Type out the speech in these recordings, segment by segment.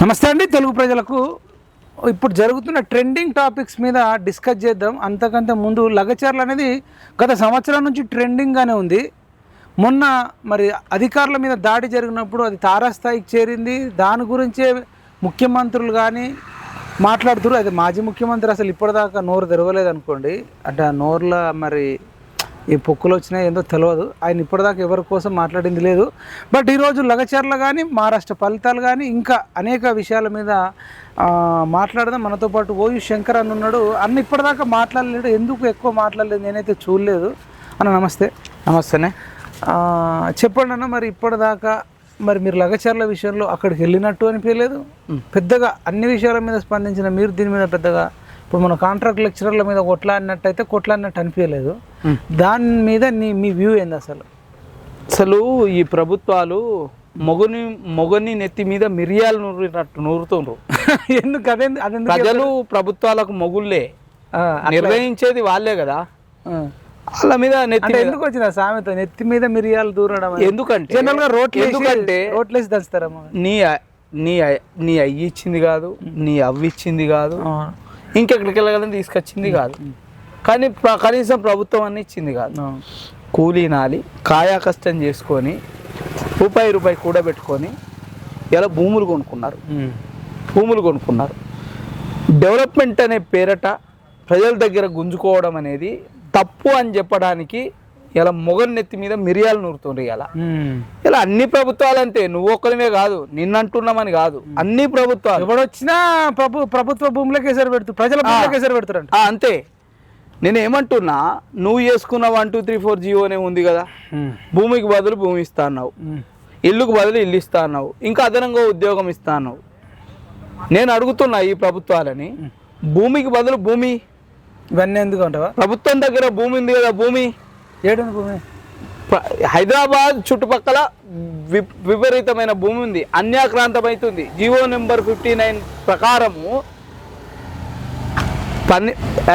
నమస్తే అండి తెలుగు ప్రజలకు. ఇప్పుడు జరుగుతున్న ట్రెండింగ్ టాపిక్స్ మీద డిస్కస్ చేద్దాం. అంతకంటే ముందు లగచర్ల అనేది గత సంవత్సరం నుంచి ట్రెండింగ్గానే ఉంది. మొన్న మరి అధికారుల మీద దాడి జరిగినప్పుడు అది తారాస్థాయికి చేరింది. దాని గురించే ముఖ్యమంత్రులు కానీ మాట్లాడుతున్నారు. అది మాజీ ముఖ్యమంత్రి అసలు ఇప్పటిదాకా నోరు తెరవలేదు అనుకోండి. అంటే ఆ నోరులో మరి ఈ పొక్కులు వచ్చినాయి ఏందో తెలియదు. ఆయన ఇప్పటిదాకా ఎవరి కోసం మాట్లాడింది లేదు. బట్ ఈరోజు లగచర్ల కానీ మహారాష్ట్ర ఫలితాలు కానీ ఇంకా అనేక విషయాల మీద మాట్లాడదాం. మనతో పాటు ఓయు శంకర్ అని ఉన్నాడు. అన్న ఇప్పటిదాకా మాట్లాడలేడు. ఎందుకు ఎక్కువ మాట్లాడలేదు నేనైతే చూడలేదు. అన్న నమస్తే. నమస్తేనే. చెప్పండి అన్న, మరి ఇప్పటిదాకా మరి మీరు లగచర్ల విషయంలో అక్కడికి వెళ్ళినట్టు అనిపించలేదు. పెద్దగా అన్ని విషయాల మీద స్పందించిన మీరు దీని మీద పెద్దగా ఇప్పుడు మన కాంట్రాక్ట్ లెక్చరర్ల మీద కొట్లాడినట్టయితే కొట్లాడినట్టు అనిపించలేదు. దాని మీద మీ వ్యూ ఏంది అసలు? ఈ ప్రభుత్వాలు మొగని నెత్తి మీద మిరియాలు నూరినట్టు నూరుతుండ్రు. ఎందుకు అదే ప్రజలు ప్రభుత్వాలకు మొగుళ్ళే, నిర్ణయించేది వాళ్ళే కదా. వాళ్ళ మీద నెత్తి ఎందుకు వచ్చిన సామెత నెత్తి మీద మిరియాలు దూరడం? ఎందుకంటే జనరల్ గా రోట్లేసి దంచుతారమ్మా. నీ అయ్యి ఇచ్చింది కాదు, నీ అవ్వి ఇచ్చింది కాదు, ఇంకెక్కడికి వెళ్ళగలని తీసుకొచ్చింది కాదు, కానీ కనీసం ప్రభుత్వం అన్ని ఇచ్చింది కాదు. కూలీనాలి కాయా కష్టం చేసుకొని రూపాయి కూడబెట్టుకొని ఇలా భూములు కొనుక్కున్నారు. డెవలప్మెంట్ అనే పేరట ప్రజల దగ్గర గుంజుకోవడం అనేది తప్పు అని చెప్పడానికి ఇలా మొగన్ నెత్తి మీద మిరియాలు నూరుతుండ్రు. ఇలా అన్ని ప్రభుత్వాలు అంతే, నువ్వు ఒక్కరిమే కాదు, నిన్నంటున్నామని కాదు, అన్ని ప్రభుత్వాలు ఎవడొచ్చినా ప్రభుత్వ భూములకే ఎసరు పెడుతూ ప్రజల భూములకే ఎసరు పెడుతున్నారు అంతే. నేను ఏమంటున్నా, నువ్వు చేసుకున్న 1, 2, 3, 4 జీవోనే ఉంది కదా. భూమికి బదులు భూమి ఇస్తా అన్నావు, ఇల్లుకు బదులు ఇల్లు ఇస్తా అన్నావు, ఇంకా అదనంగా ఉద్యోగం ఇస్తా అన్నావు. నేను అడుగుతున్నా ఈ ప్రభుత్వాలని, భూమికి బదులు భూమి ఇవన్నీ ఎందుకు అంటావా? ప్రభుత్వం దగ్గర భూమి ఉంది కదా, భూమి ఏడుంది భూమి? హైదరాబాద్ చుట్టుపక్కల విపరీతమైన భూమి ఉంది, అన్యాక్రాంతమవుతుంది. జీవో నెంబర్ 59 ప్రకారము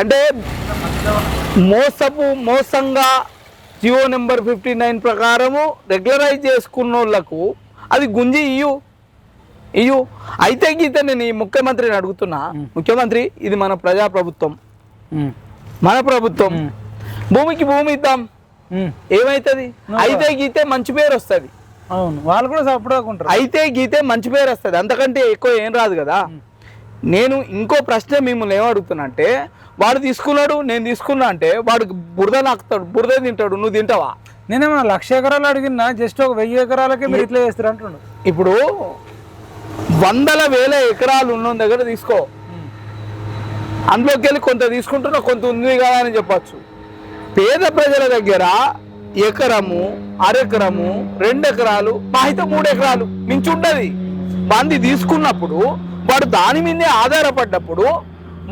అంటే మోసంగా జీవో నెంబర్ 59 ప్రకారము రెగ్యులరైజ్ చేసుకున్న వాళ్ళకు అది గుంజి ఇయ్యు అయితే గీత. నేను ఈ ముఖ్యమంత్రిని అడుగుతున్నా, ముఖ్యమంత్రి ఇది మన ప్రజాప్రభుత్వం, మన ప్రభుత్వం, భూమికి భూమి ఇద్దాం, ఏమైతుంది? అయితే గీతే మంచి పేరు వస్తుంది. అవును, వాళ్ళు కూడా సపోర్ట్. అయితే గీతే మంచి పేరు వస్తుంది, అంతకంటే ఎక్కువ ఏం రాదు కదా. నేను ఇంకో ప్రశ్న మిమ్మల్ని ఏమడుగుతున్నా అంటే, వాడు తీసుకున్నాడు నేను తీసుకున్నా అంటే వాడు బురద నాకుతాడు, బురద తింటాడు, నువ్వు తింటావా? నేనేమన్నా 1,00,000 ఎకరాలు అడిగినా జస్ట్ ఒక 1000 ఎకరాలకే మీరు ఇట్లా చేస్తారు అంటున్నాడు. ఇప్పుడు 100,000 ఎకరాలు ఉన్న దగ్గర తీసుకో, అందులోకి వెళ్ళి కొంత తీసుకుంటున్నా, కొంత ఉంది కదా అని చెప్పచ్చు. పేద ప్రజల దగ్గర ఎకరము, అరెకరము, 2 ఎకరాలు, అయితే 3 ఎకరాలు మించి ఉంటుంది. మంది తీసుకున్నప్పుడు వాడు దాని మీదే ఆధారపడ్డప్పుడు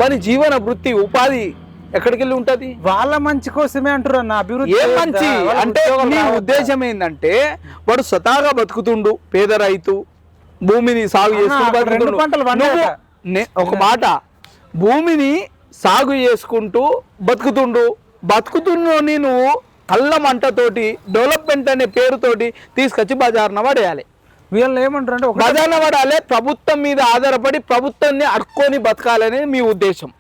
మన జీవన వృత్తి ఉపాధి ఎక్కడికి వెళ్ళి ఉంటుంది? వాళ్ళ మంచి కోసమే అంటారు అన్న. అభివృద్ధి ఏం మంచి అంటే మీ ఉద్దేశం ఏంటంటే, వాడు స్వతహాగా బతుకుతుండు, పేద రైతు భూమిని సాగు చేసుకుంటూ ఒక మాట, భూమిని సాగు చేసుకుంటూ బతుకుతున్నోని నువ్వు కళ్ళ మంటతోటి డెవలప్మెంట్ అనే పేరుతోటి తీసుకొచ్చి బజార్న పడేయాలి. వీళ్ళు ఏమంటారు అంటే బజార్న పడాలి, ప్రభుత్వం మీద ఆధారపడి ప్రభుత్వాన్ని అడుక్కొని బతకాలనేది మీ ఉద్దేశం,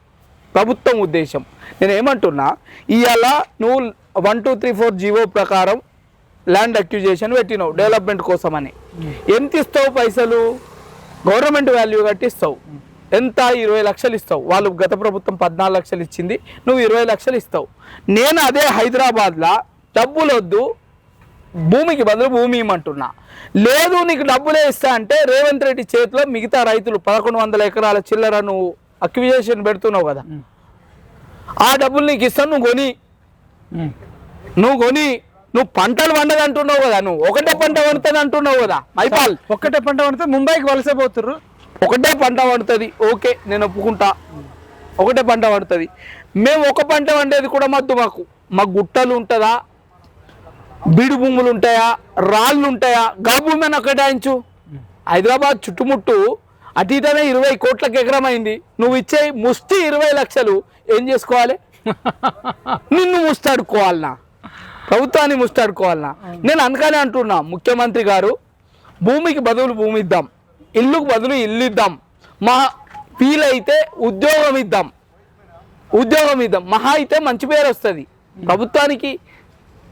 ప్రభుత్వం ఉద్దేశం. నేను ఏమంటున్నా, ఇవాళ నువ్వు 1, 2, 3, 4 జీవో ప్రకారం ల్యాండ్ అక్విజిషన్ పెట్టినావు డెవలప్మెంట్ కోసం అని. ఎంత ఇస్తావు పైసలు? గవర్నమెంట్ వాల్యూ కట్టి ఇస్తావు. ఎంత? 20 లక్షలు ఇస్తావు. వాళ్ళు గత ప్రభుత్వం 14 లక్షలు ఇచ్చింది, నువ్వు 20 లక్షలు ఇస్తావు. నేను అదే హైదరాబాద్లో డబ్బులు వద్దు, భూమికి బదులు భూమి ఇవ్వమంటున్నా. లేదు నీకు డబ్బులే ఇస్తా అంటే రేవంత్ రెడ్డి చేతిలో మిగతా రైతులు 1100 ఎకరాల చిల్లర నువ్వు అక్విజిషన్ పెడుతున్నావు కదా, ఆ డబ్బులు నీకు ఇస్తాను, నువ్వు కొని నువ్వు పంటలు పండదు అంటున్నావు కదా, నువ్వు ఒకటే పంట పండుతుంది అంటున్నావు కదా. మైపాల్ ఒకటే పంట పండితే ముంబైకి వలసపోతుర్రు, ఒకటే పంట పండుతుంది. ఓకే, నేను ఒప్పుకుంటా, ఒకటే పంట పండుతుంది. మేము ఒక పంట పండేది కూడా మద్దు. మాకు గుట్టలు ఉంటుందా, బీడు భూములు ఉంటాయా, రాళ్ళు ఉంటాయా? గా భూమి అని కేటాయించు. హైదరాబాద్ చుట్టుముట్టు అటు ఇటనే 20 కోట్లకు ఎకరం అయింది. నువ్వు ఇచ్చే ముష్టి 20 లక్షలు ఏం చేసుకోవాలి? నిన్ను ముస్తాడుకోవాలనా, ప్రభుత్వాన్ని ముస్తాడుకోవాలనా? నేను అందుకనే అంటున్నా, ముఖ్యమంత్రి గారు భూమికి బదులు భూమి ఇద్దాం, ఇల్లుకు బదులు ఇల్లు ఇద్దాం, మా వీలైతే ఉద్యోగం ఇద్దాం, మహా అయితే మంచి పేరు వస్తుంది ప్రభుత్వానికి.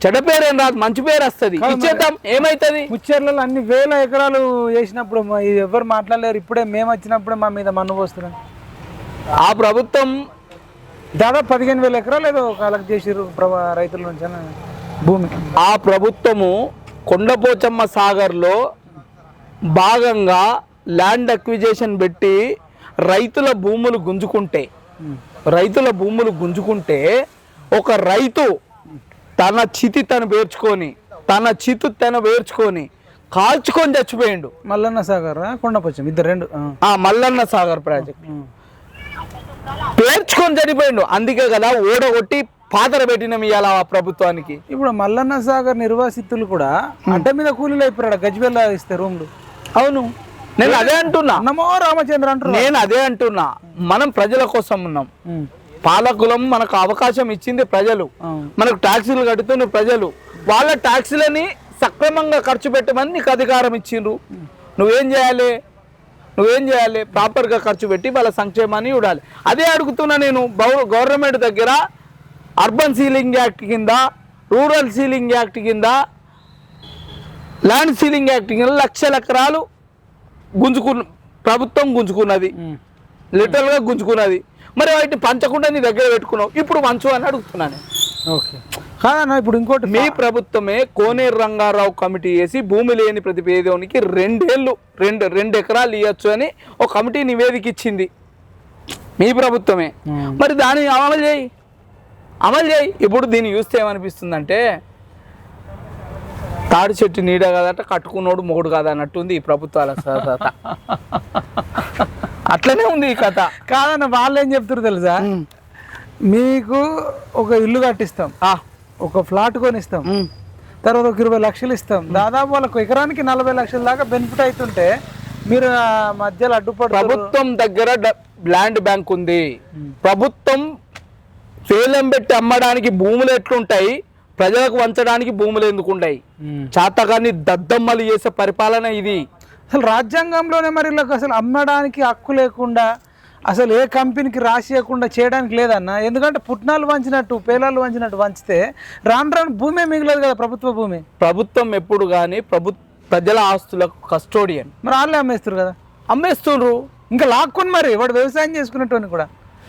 చెడ్డ పేరు ఏం రాదు, మంచి పేరు వస్తుంది, ఇచ్చేద్దాం. ఏమైతుంది? ముచ్చేర్లలో అన్ని వేల ఎకరాలు చేసినప్పుడు ఎవరు మాట్లాడలేరు. ఇప్పుడే మేము వచ్చినప్పుడే మా మీద మన్ను పోస్తున్నాం. ఆ ప్రభుత్వం దాదాపు 15,000 ఎకరాలు ఏదో కలెక్ట్ చేసిర్రు రైతుల నుంచి భూమి. ఆ ప్రభుత్వము కొండపోచమ్మ సాగర్లో భాగంగా ల్యాండ్ అక్విజేషన్ పెట్టి రైతుల భూములు గుంజుకుంటే ఒక రైతు తన చితి తను పేర్చుకొని కాల్చుకొని చచ్చిపోయిండు. మల్లన్న సాగర్, కొండపోచం ఇద్దరు రెండు. మల్లన్న సాగర్ ప్రాజెక్ట్ పేర్చుకొని చనిపోయిండు. అందుకే కదా ఓడగొట్టి పాతర పెట్టినాం ఇవాళ ఆ ప్రభుత్వానికి. ఇప్పుడు మల్లన్న సాగర్ నిర్వాసితులు కూడా అడ్డ మీద కూలీలు అయిపోయాడు. గజ్వేల్ ఇస్తే రూమ్లు. అవును, నేను అదే అంటున్నా. నమో రామచంద్ర అంటున్నా. నేను అదే అంటున్నా. మనం ప్రజల కోసం ఉన్నాం. పాలకులం మనకు అవకాశం ఇచ్చింది ప్రజలు, మనకు ట్యాక్సీలు కడుతున్న ప్రజలు. వాళ్ళ ట్యాక్సీలని సక్రమంగా ఖర్చు పెట్టమని నీకు అధికారం ఇచ్చిండ్రు. నువ్వేం చేయాలి? ప్రాపర్గా ఖర్చు పెట్టి వాళ్ళ సంక్షేమాన్ని చూడాలి. అదే అడుగుతున్నా నేను. గవర్నమెంట్ దగ్గర అర్బన్ సీలింగ్ యాక్ట్ కింద, రూరల్ సీలింగ్ యాక్ట్ కింద, ల్యాండ్ సీలింగ్ యాక్ట్ కింద లక్షల ఎకరాలు ప్రభుత్వం గుంజుకున్నది, లిటరల్గా గుంజుకున్నది. మరి వాటిని పంచకుండా నీ దగ్గర పెట్టుకున్నావు, ఇప్పుడు పంచు అని అడుగుతున్నాను. ఓకే కాదన్నా, ఇప్పుడు ఇంకోటి, మీ ప్రభుత్వమే కోనేరు రంగారావు కమిటీ వేసి భూమి లేని ప్రతి పేదోనికి 2 ఎకరాలు ఇవ్వచ్చు అని ఒక కమిటీ నివేదిక ఇచ్చింది మీ ప్రభుత్వమే. మరి దాన్ని అమలు చేయి. ఇప్పుడు దీన్ని చూస్తే ఏమనిపిస్తుందంటే తాడి చెట్టు నీడ కదట, కట్టుకున్నోడు మొగుడు కాదు అన్నట్టుంది ఈ ప్రభుత్వాల అట్లనే ఉంది ఈ కథ. కాదన్న, వాళ్ళు ఏం చెప్తారు తెలుసా? మీకు ఒక ఇల్లు కట్టిస్తాం, ఒక ఫ్లాట్ కొనిస్తాం, తర్వాత ఒక 20 లక్షలు ఇస్తాం. దాదాపు వాళ్ళకు ఎకరానికి 40 లక్షల దాకా బెనిఫిట్ అవుతుంటే మీరు మధ్యలో అడ్డుపడు. ప్రభుత్వం దగ్గర ల్యాండ్ బ్యాంక్ ఉంది. ప్రభుత్వం వేలం పెట్టి అమ్మడానికి భూములు ఎట్లుంటాయి, ప్రజలకు వంచడానికి భూములు ఎందుకుంటాయి? చాతగాన్ని దద్దమ్మలు చేసే పరిపాలన ఇది. అసలు రాజ్యాంగంలోనే మరి అసలు అమ్మడానికి హక్కు లేకుండా, అసలు ఏ కంపెనీకి రాసియకుండా చేయడానికి లేదన్న. ఎందుకంటే పుట్నాలు వంచినట్టు, పేలాలు వంచినట్టు వంచితే రాను భూమే మిగలదు కదా, ప్రభుత్వ భూమి. ప్రభుత్వం ఎప్పుడు కానీ ప్రజల ఆస్తులకు కస్టోడియన్. మరి వాళ్ళే అమ్మేస్తారు కదా. అమ్మేస్తుండ్రు ఇంకా లాక్కుని. మరి వాడు వ్యవసాయం చేసుకున్నట్టు కూడా.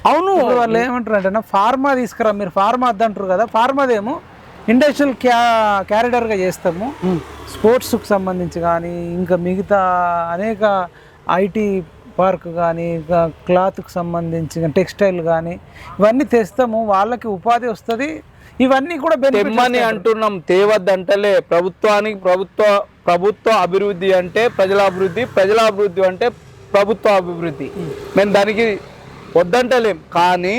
అవును, వాళ్ళు ఏమంటారు అంటే ఫార్మా తీసుకురా, మీరు ఫార్మా వద్దంటారు కదా. ఫార్మాదేమో ఇండస్ట్రియల్ క్యారిడర్గా చేస్తాము, స్పోర్ట్స్కి సంబంధించి కానీ, ఇంకా మిగతా అనేక ఐటీ పార్క్ కానీ, క్లాత్కి సంబంధించి టెక్స్టైల్ కానీ ఇవన్నీ తెస్తాము, వాళ్ళకి ఉపాధి వస్తుంది. ఇవన్నీ కూడా తెమ్మని అంటున్నాం, తేవద్దంటలే. ప్రభుత్వ అభివృద్ధి అంటే ప్రజల అభివృద్ధి, ప్రజల అభివృద్ధి అంటే ప్రభుత్వ అభివృద్ధి. మేము దానికి వద్దంటలేం. కానీ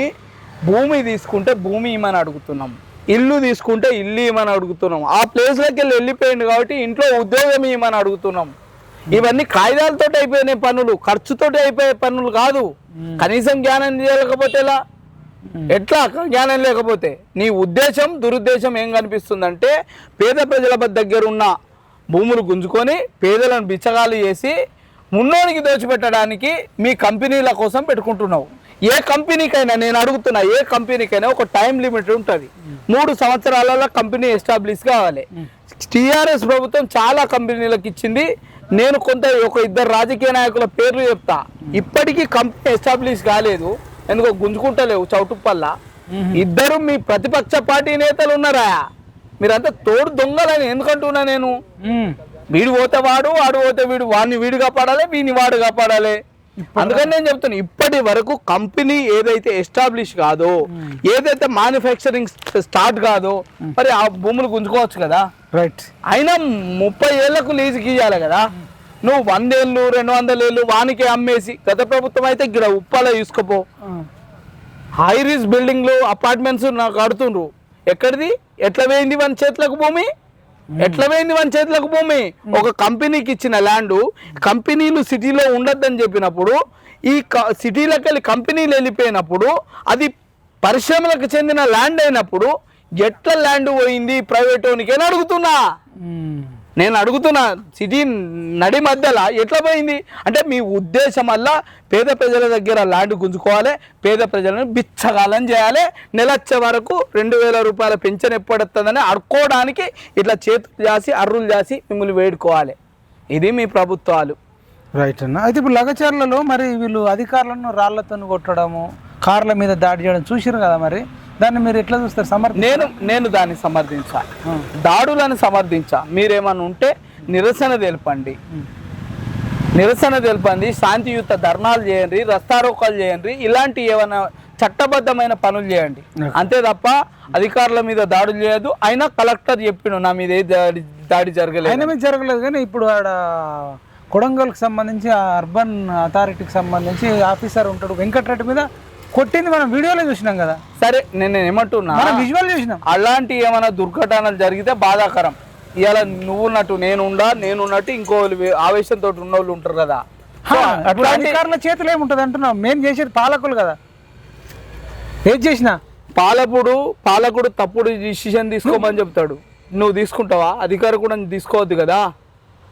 భూమి తీసుకుంటే భూమి ఇమ్మని అడుగుతున్నాం, ఇల్లు తీసుకుంటే ఇల్లు ఇమ్మని అడుగుతున్నాం. ఆ ప్లేస్లోకి వెళ్ళిపోయింది కాబట్టి ఇంట్లో ఉద్యోగం ఇమ్మని అడుగుతున్నాం. ఇవన్నీ కాగితాలతో అయిపోయినాయి పనులు, ఖర్చుతో అయిపోయే పనులు కాదు. కనీసం జ్ఞానం చేయలేకపోతే ఎట్లా? జ్ఞానం లేకపోతే నీ ఉద్దేశం దురుద్దేశం ఏం కనిపిస్తుందంటే పేద ప్రజల దగ్గర ఉన్న భూములు గుంజుకొని పేదలను బిచ్చగాలు చేసి మున్నోనికి దోచిపెట్టడానికి మీ కంపెనీల కోసం పెట్టుకుంటున్నావు. ఏ కంపెనీకైనా నేను అడుగుతున్నా, ఏ కంపెనీకైనా ఒక టైం లిమిట్ ఉంటుంది. 3 సంవత్సరాలలో కంపెనీ ఎస్టాబ్లిష్ కావాలి. టీఆర్ఎస్ ప్రభుత్వం చాలా కంపెనీలకు ఇచ్చింది. నేను ఒక 2 రాజకీయ నాయకుల పేర్లు చెప్తా. ఇప్పటికీ కంపెనీ ఎస్టాబ్లిష్ కాలేదు, ఎందుకో గుంజుకుంటలేవు చౌటుప్పల్లా. 2 మీ ప్రతిపక్ష పార్టీ నేతలు ఉన్నారా? మీరంతా తోడు దొంగలని ఎందుకంటున్నా నేను. వీడు పోతే వాడు పోతే వీడు, వాడిని వీడు కాపాడాలి, వీడిని వాడు కాపాడాలి. అందుకని నేను చెప్తాను, ఇప్పటి వరకు కంపెనీ ఏదైతే ఎస్టాబ్లిష్ కాదో, ఏదైతే మ్యానుఫ్యాక్చరింగ్ స్టార్ట్ కాదో, మరి ఆ భూములు గుంజుకోవచ్చు కదా. రైట్. అయినా 30 ఏళ్లకు లీజుకి ఇవ్వాలి కదా. నువ్వు 100 ఏళ్ళు 200 ఏళ్ళు వానికే అమ్మేసి, గత ప్రభుత్వం అయితే ఇక్కడ ఉప్పాల చూసుకోపో, హైరీస్ బిల్డింగ్లు అపార్ట్మెంట్స్ నాకు కడుతుండ్రు. ఎక్కడిది? ఎట్లా పోయింది మన చేతులకు భూమి? ఒక కంపెనీకి ఇచ్చిన ల్యాండ్, కంపెనీలు సిటీలో ఉండొద్దని చెప్పినప్పుడు, ఈ సిటీలోకి వెళ్ళి కంపెనీలు వెళ్ళిపోయినప్పుడు, అది పరిశ్రమలకు చెందిన ల్యాండ్ అయినప్పుడు ఎట్లా ల్యాండ్ పోయింది ప్రైవేట్ ఓనికి అని అడుగుతున్నా. నేను అడుగుతున్నా, సిటీ నడి మధ్యలో ఎట్లా పోయింది అంటే మీ ఉద్దేశం వల్ల పేద ప్రజల దగ్గర ల్యాండ్ గుంజుకోవాలి, పేద ప్రజలను బిచ్చగాలని చేయాలి, నెలచ్చే వరకు 2000 రూపాయల పెన్షన్ ఎప్పుడొస్తుందని అడుక్కోవడానికి ఇట్లా చేతులు చేసి అర్రులు చేసి మిమ్మల్ని వేడుకోవాలి. ఇది మీ ప్రభుత్వాలు. రైట్ అన్న. అయితే ఇప్పుడు లగచర్లలో మరి వీళ్ళు అధికారులను రాళ్లతో కొట్టడము, కార్ల మీద దాడి చేయడం చూసిరు కదా, మరి దాన్ని మీరు ఎట్లా చూస్తారు? నేను దాన్ని సమర్థించా, దాడులను సమర్థించా. మీరేమన్నా ఉంటే నిరసన తెలపండి, శాంతియుత ధర్నాలు చేయండి, రస్తారోకాలు చేయండి, ఇలాంటి ఏమైనా చట్టబద్ధమైన పనులు చేయండి. అంతే తప్ప అధికారుల మీద దాడులు చేయదు. అయినా కలెక్టర్ చెప్పిండు నా మీద దాడి జరగలేదు. కానీ ఇప్పుడు ఆడ కొడంగల్కి సంబంధించి అర్బన్ అథారిటీకి సంబంధించి ఆఫీసర్ ఉంటాడు, వెంకటరెడ్డి మీద కొట్టింది మనం వీడియోలో చూసినాం కదా. సరే, నేను ఏమంటున్నా, విజువల్ చూసినాం. అలాంటి ఏమైనా దుర్ఘటనలు జరిగితే బాధాకరం. ఇవాళ నువ్వున్నట్టు నేనున్నట్టు ఇంకో ఆవేశంతో ఉన్న వాళ్ళు ఉంటారు కదా. అధికారుల చేతులు ఏముంటది అంటున్నాం, మేము చేసేది పాలకులు కదా. ఏది చేసినా పాలకుడు తప్పుడు డిసిషన్ తీసుకోమని చెప్తాడు. నువ్వు తీసుకుంటావా? అధికారి కూడా తీసుకోవద్దు కదా,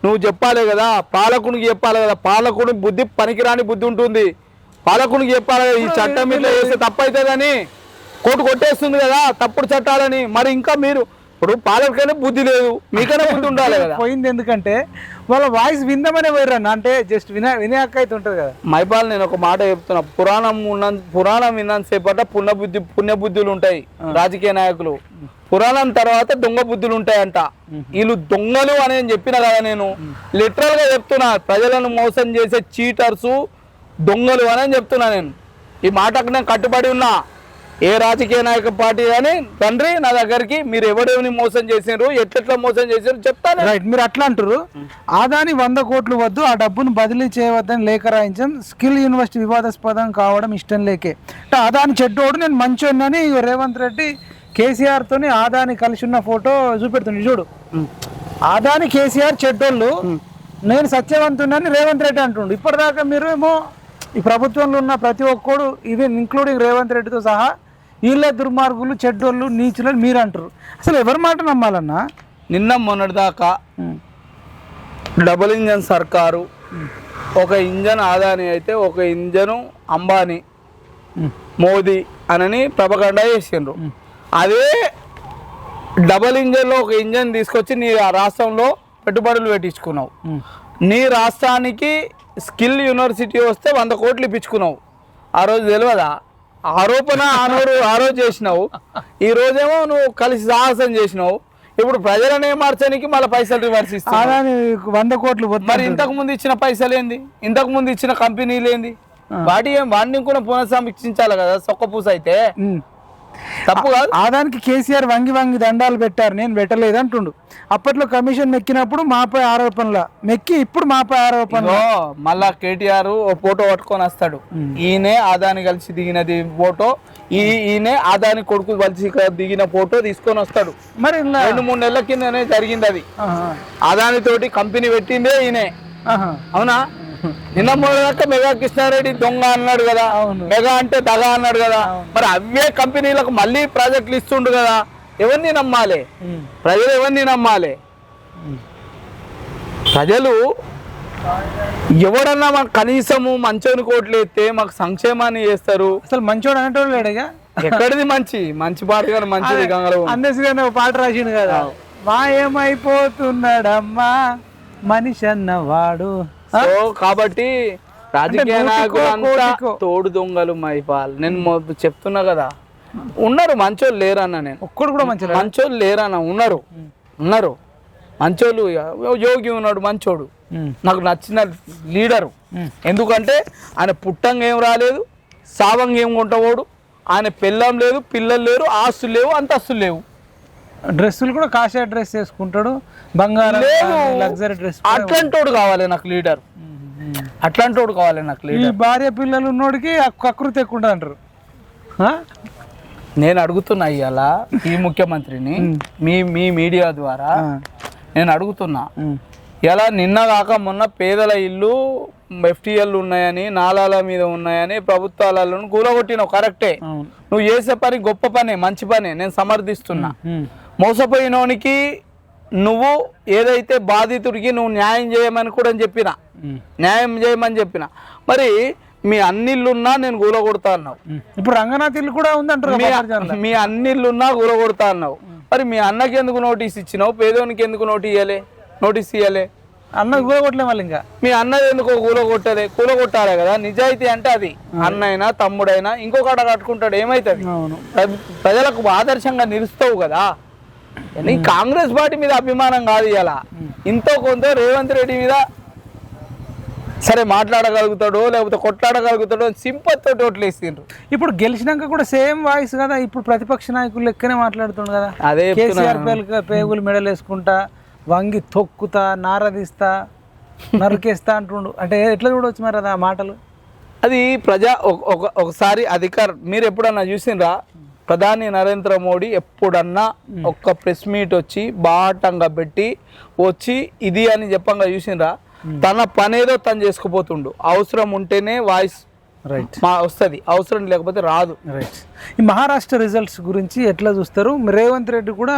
నువ్వు చెప్పాలి కదా, పాలకునికి చెప్పాలి కదా. పాలకుని బుద్ధి పనికిరాని బుద్ధి ఉంటుంది. పాలకునికి చెప్పాలి ఈ చట్టం ఇట్లా చేస్తే తప్పు అవుతుందని, కోర్టు కొట్టేస్తుంది కదా తప్పుడు చట్టాలని. మరి ఇంకా మీరు ఇప్పుడు పాలకులకైనా బుద్ధి లేదు, మీకైనా బుద్ధి ఉండాలి కదా. పోయింది ఎందుకంటే వాళ్ళ వాయిస్ విందామనే పోయిరన్న, అంటే జస్ట్ వినే హక్కు అయితే ఉంటుంది కదా. మైపాల్, నేను ఒక మాట చెప్తున్నా, పురాణం విన్నంతసేపట పుణ్య బుద్ధులు ఉంటాయి రాజకీయ నాయకులు, పురాణం తర్వాత దొంగ బుద్ధులు ఉంటాయంట. వీళ్ళు దొంగలు అని చెప్పిన కదా, నేను లిటరల్ గా చెప్తున్నా. ప్రజలను మోసం చేసే చీటర్స్ దొంగలు అని చెప్తున్నా. నేను ఈ మాటకు నేను కట్టుబడి ఉన్నా. ఏ రాజకీయ నాయక పార్టీ కానీ తండ్రి నా దగ్గరికి మీరు ఎవడేమని మోసం చేసినారు, ఎట్లెట్లా మోసం చేసారు చెప్తాను. రైట్, మీరు అట్లా అంటారు. ఆదాని 100 కోట్లు వద్దు, ఆ డబ్బును బదిలీ చేయవద్దని లేఖ రాయించాం. స్కిల్ యూనివర్సిటీ వివాదాస్పదం కావడం ఇష్టం లేకే. అంటే ఆదాని చెడ్డోడు, నేను మంచోడినని రేవంత్ రెడ్డి కేసీఆర్ తోని ఆదాని కలిసి ఉన్న ఫోటో చూపెడుతుంది చూడు. ఆదాని కేసీఆర్ చెడ్డోళ్ళు, నేను సత్యవంతుడని రేవంత్ రెడ్డి అంటుండు. ఇప్పటిదాకా మీరు ఏమో ఈ ప్రభుత్వంలో ఉన్న ప్రతి ఒక్కడు, ఈవెన్ ఇంక్లూడింగ్ రేవంత్ రెడ్డితో సహా, వీళ్ళే దుర్మార్గులు, చెడ్డోళ్ళు, నీచులని మీరు అంటారు. అసలు ఎవరి మాట నమ్మాలన్నా? నిన్న మొన్నటిదాకా డబుల్ ఇంజన్ సర్కారు, ఒక ఇంజన్ ఆదాని అయితే ఒక ఇంజను అంబానీ, మోదీ అనని ప్రపగండా చేసిండ్రు. అదే డబుల్ ఇంజన్లో ఒక ఇంజన్ తీసుకొచ్చి నీ రాష్ట్రంలో పెట్టుబడులు పెట్టించుకున్నావు. నీ రాష్ట్రానికి స్కిల్ యూనివర్సిటీ వస్తే 100 కోట్లు ఇప్పించుకున్నావు. ఆ రోజు తెలియదా? ఆరోపణ ఆ రోజు చేసినావు, ఈ రోజేమో నువ్వు కలిసి సాహసం చేసినావు. ఇప్పుడు ప్రజలనే మార్చడానికి మళ్ళీ పైసలు రివర్స్ ఇస్తావు. 100 కోట్లు మరి ఇంతకు ముందు ఇచ్చిన పైసలు ఏంది? ఇంతకు ముందు ఇచ్చిన కంపెనీలు ఏంది? వాటిని కూడా పునఃసమీక్షించాలి కదా. సొక్కపూస అయితే తప్పు కాదు. ఆదానికి కేసీఆర్ వంగి దండాలు పెట్టారు, నేను పెట్టలేదు అంటుండు. అప్పట్లో కమిషన్ మెక్కినప్పుడు మాపై ఆరోపణల మెక్కి, ఇప్పుడు మాపై ఆరోపణలు. మళ్ళా కేటీఆర్ ఓ ఫోటో పట్టుకొని వస్తాడు. ఈయనే ఆదాని కలిసి దిగినది ఫోటో, ఈయనే ఆదాని కొడుకు కలిసి దిగిన ఫోటో తీసుకొని వస్తాడు. మరి 2-3 నెలల కిందనే జరిగింది అది. ఆదాని తోటి కంపెనీ పెట్టిందే ఈయనే, అవునా? నిన్న మొదలక మెగా కృష్ణారెడ్డి దొంగ అన్నాడు కదా, మెగా అంటే దగా అన్నాడు కదా. మరి అవే కంపెనీలకు మళ్ళీ ప్రాజెక్టులు ఇస్తుండు కదా. ఎవరిని నమ్మాలి? ప్రజలు ఎవరిని నమ్మాలి? ప్రజలు ఎవడన్నా మాకు కనీసము మంచోని కోట్లు ఎత్తే మాకు సంక్షేమాన్ని చేస్తారు. అసలు మంచోడు అనేటోడు లేడుగా. ఎక్కడిది మంచి పాట కానీ మంచిది అన్నెస్గా పాట రాసిండు కదా, మా ఏమైపోతున్నాడమ్మా మనిషి అన్నవాడు. సో కాబట్టి రాజకీయ నాయకులు అంతా తోడు దొంగలు మైపాల్. నేను చెప్తున్నా కదా, ఉన్నారు మంచోళ్ళు లేరన్న. నేను ఒక్కడు కూడా మంచోళ్ళు లేరన్న, ఉన్నారు మంచోళ్ళు. యోగి ఉన్నాడు మంచోడు, నాకు నచ్చిన లీడరు. ఎందుకంటే ఆయన పుట్టంగా ఏం రాలేదు, సావంగా ఏం కొంటవాడు. ఆయన పెళ్ళం లేదు, పిల్లలు లేరు, ఆస్తులు లేవు, అంతస్తులు లేవు. డ్రెస్సులు కూడా కాషాయ డ్రెస్ వేసుకుంటాడు, బంగారం లగ్జరీ డ్రెస్. అట్లాంటోడు కావాలి నాకు లీడర్, అట్లాంటోడు కావాలి నాకు లీడర్. ఈ భార్య పిల్లలు ఉన్నోడికి కకృతి ఎక్కువ ఉంటుంది అంటారు. నేను అడుగుతున్నా ఇవాళ ఈ ముఖ్యమంత్రిని మీ మీడియా ద్వారా నేను అడుగుతున్నా, ఇలా నిన్న కాక మొన్న పేదల ఇల్లు FTL ఉన్నాయని, నాలాల మీద ఉన్నాయని ప్రభుత్వాలను కూలగొట్టినావు, కరెక్టే. నువ్వు చేసే పని గొప్ప పని, మంచి పని, నేను సమర్థిస్తున్నా. మోసపోయినోనికి నువ్వు ఏదైతే బాధితుడికి నువ్వు న్యాయం చేయమని కూడా చెప్పిన మరి మీ అన్నిళ్ళున్నా నేను కూలగొడతా అన్నావు. ఇప్పుడు రంగనాథ్ కూడా ఉందంటారు. మీ అన్నిళ్ళున్నా కూలగొడతా అన్నావు. మరి మీ అన్నకి ఎందుకు నోటీస్ ఇచ్చినావు? పేదోనికి ఎందుకు నోటీస్ ఇయ్యలే? అన్న కూలగొట్టలే వాళ్ళు. ఇంకా మీ అన్నది ఎందుకో కూలగొట్టాలి కదా. నిజాయితీ అంటే అది. అన్నైనా తమ్ముడైనా ఇంకొకట కట్టుకుంటాడు, ఏమైతుంది? ప్రజలకు ఆదర్శంగా నిలుస్తావు కదా. కాంగ్రెస్ పార్టీ మీద అభిమానం కాదు ఇలా. ఇంతో కొంత రేవంత్ రెడ్డి మీద సరే మాట్లాడగలుగుతాడో లేకపోతే కొట్లాడగలుగుతాడో సింపతితో ఓట్లేసిండ్రు. ఇప్పుడు గెలిచినాక కూడా సేమ్ వాయిస్ కదా. ఇప్పుడు ప్రతిపక్ష నాయకులు లెక్కనే మాట్లాడుతుండు కదా. అదే కేసీఆర్ పేగులు మెడలు వేసుకుంటా, వంగి తొక్కుతా, నారదీస్తా, నరికేస్తా అంటుండు. అంటే ఎట్లా చూడవచ్చు మరి అది ఆ మాటలు? అది ఒకసారి అధికారం మీరు ఎప్పుడన్నా చూసిండ్రా? ప్రధాని నరేంద్ర మోడీ ఎప్పుడన్నా ఒక్క ప్రెస్ మీట్ వచ్చి బాటంగా పెట్టి వచ్చి ఇది అని చెప్పంగా చూసిండ్రా? తన పనేదో తను చేసుకుపోతుండు. అవసరం ఉంటేనే వాయిస్ వస్తుంది, అవసరం లేకపోతే రాదు. ఈ మహారాష్ట్ర రిజల్ట్స్ గురించి ఎట్లా చూస్తారు? రేవంత్ రెడ్డి కూడా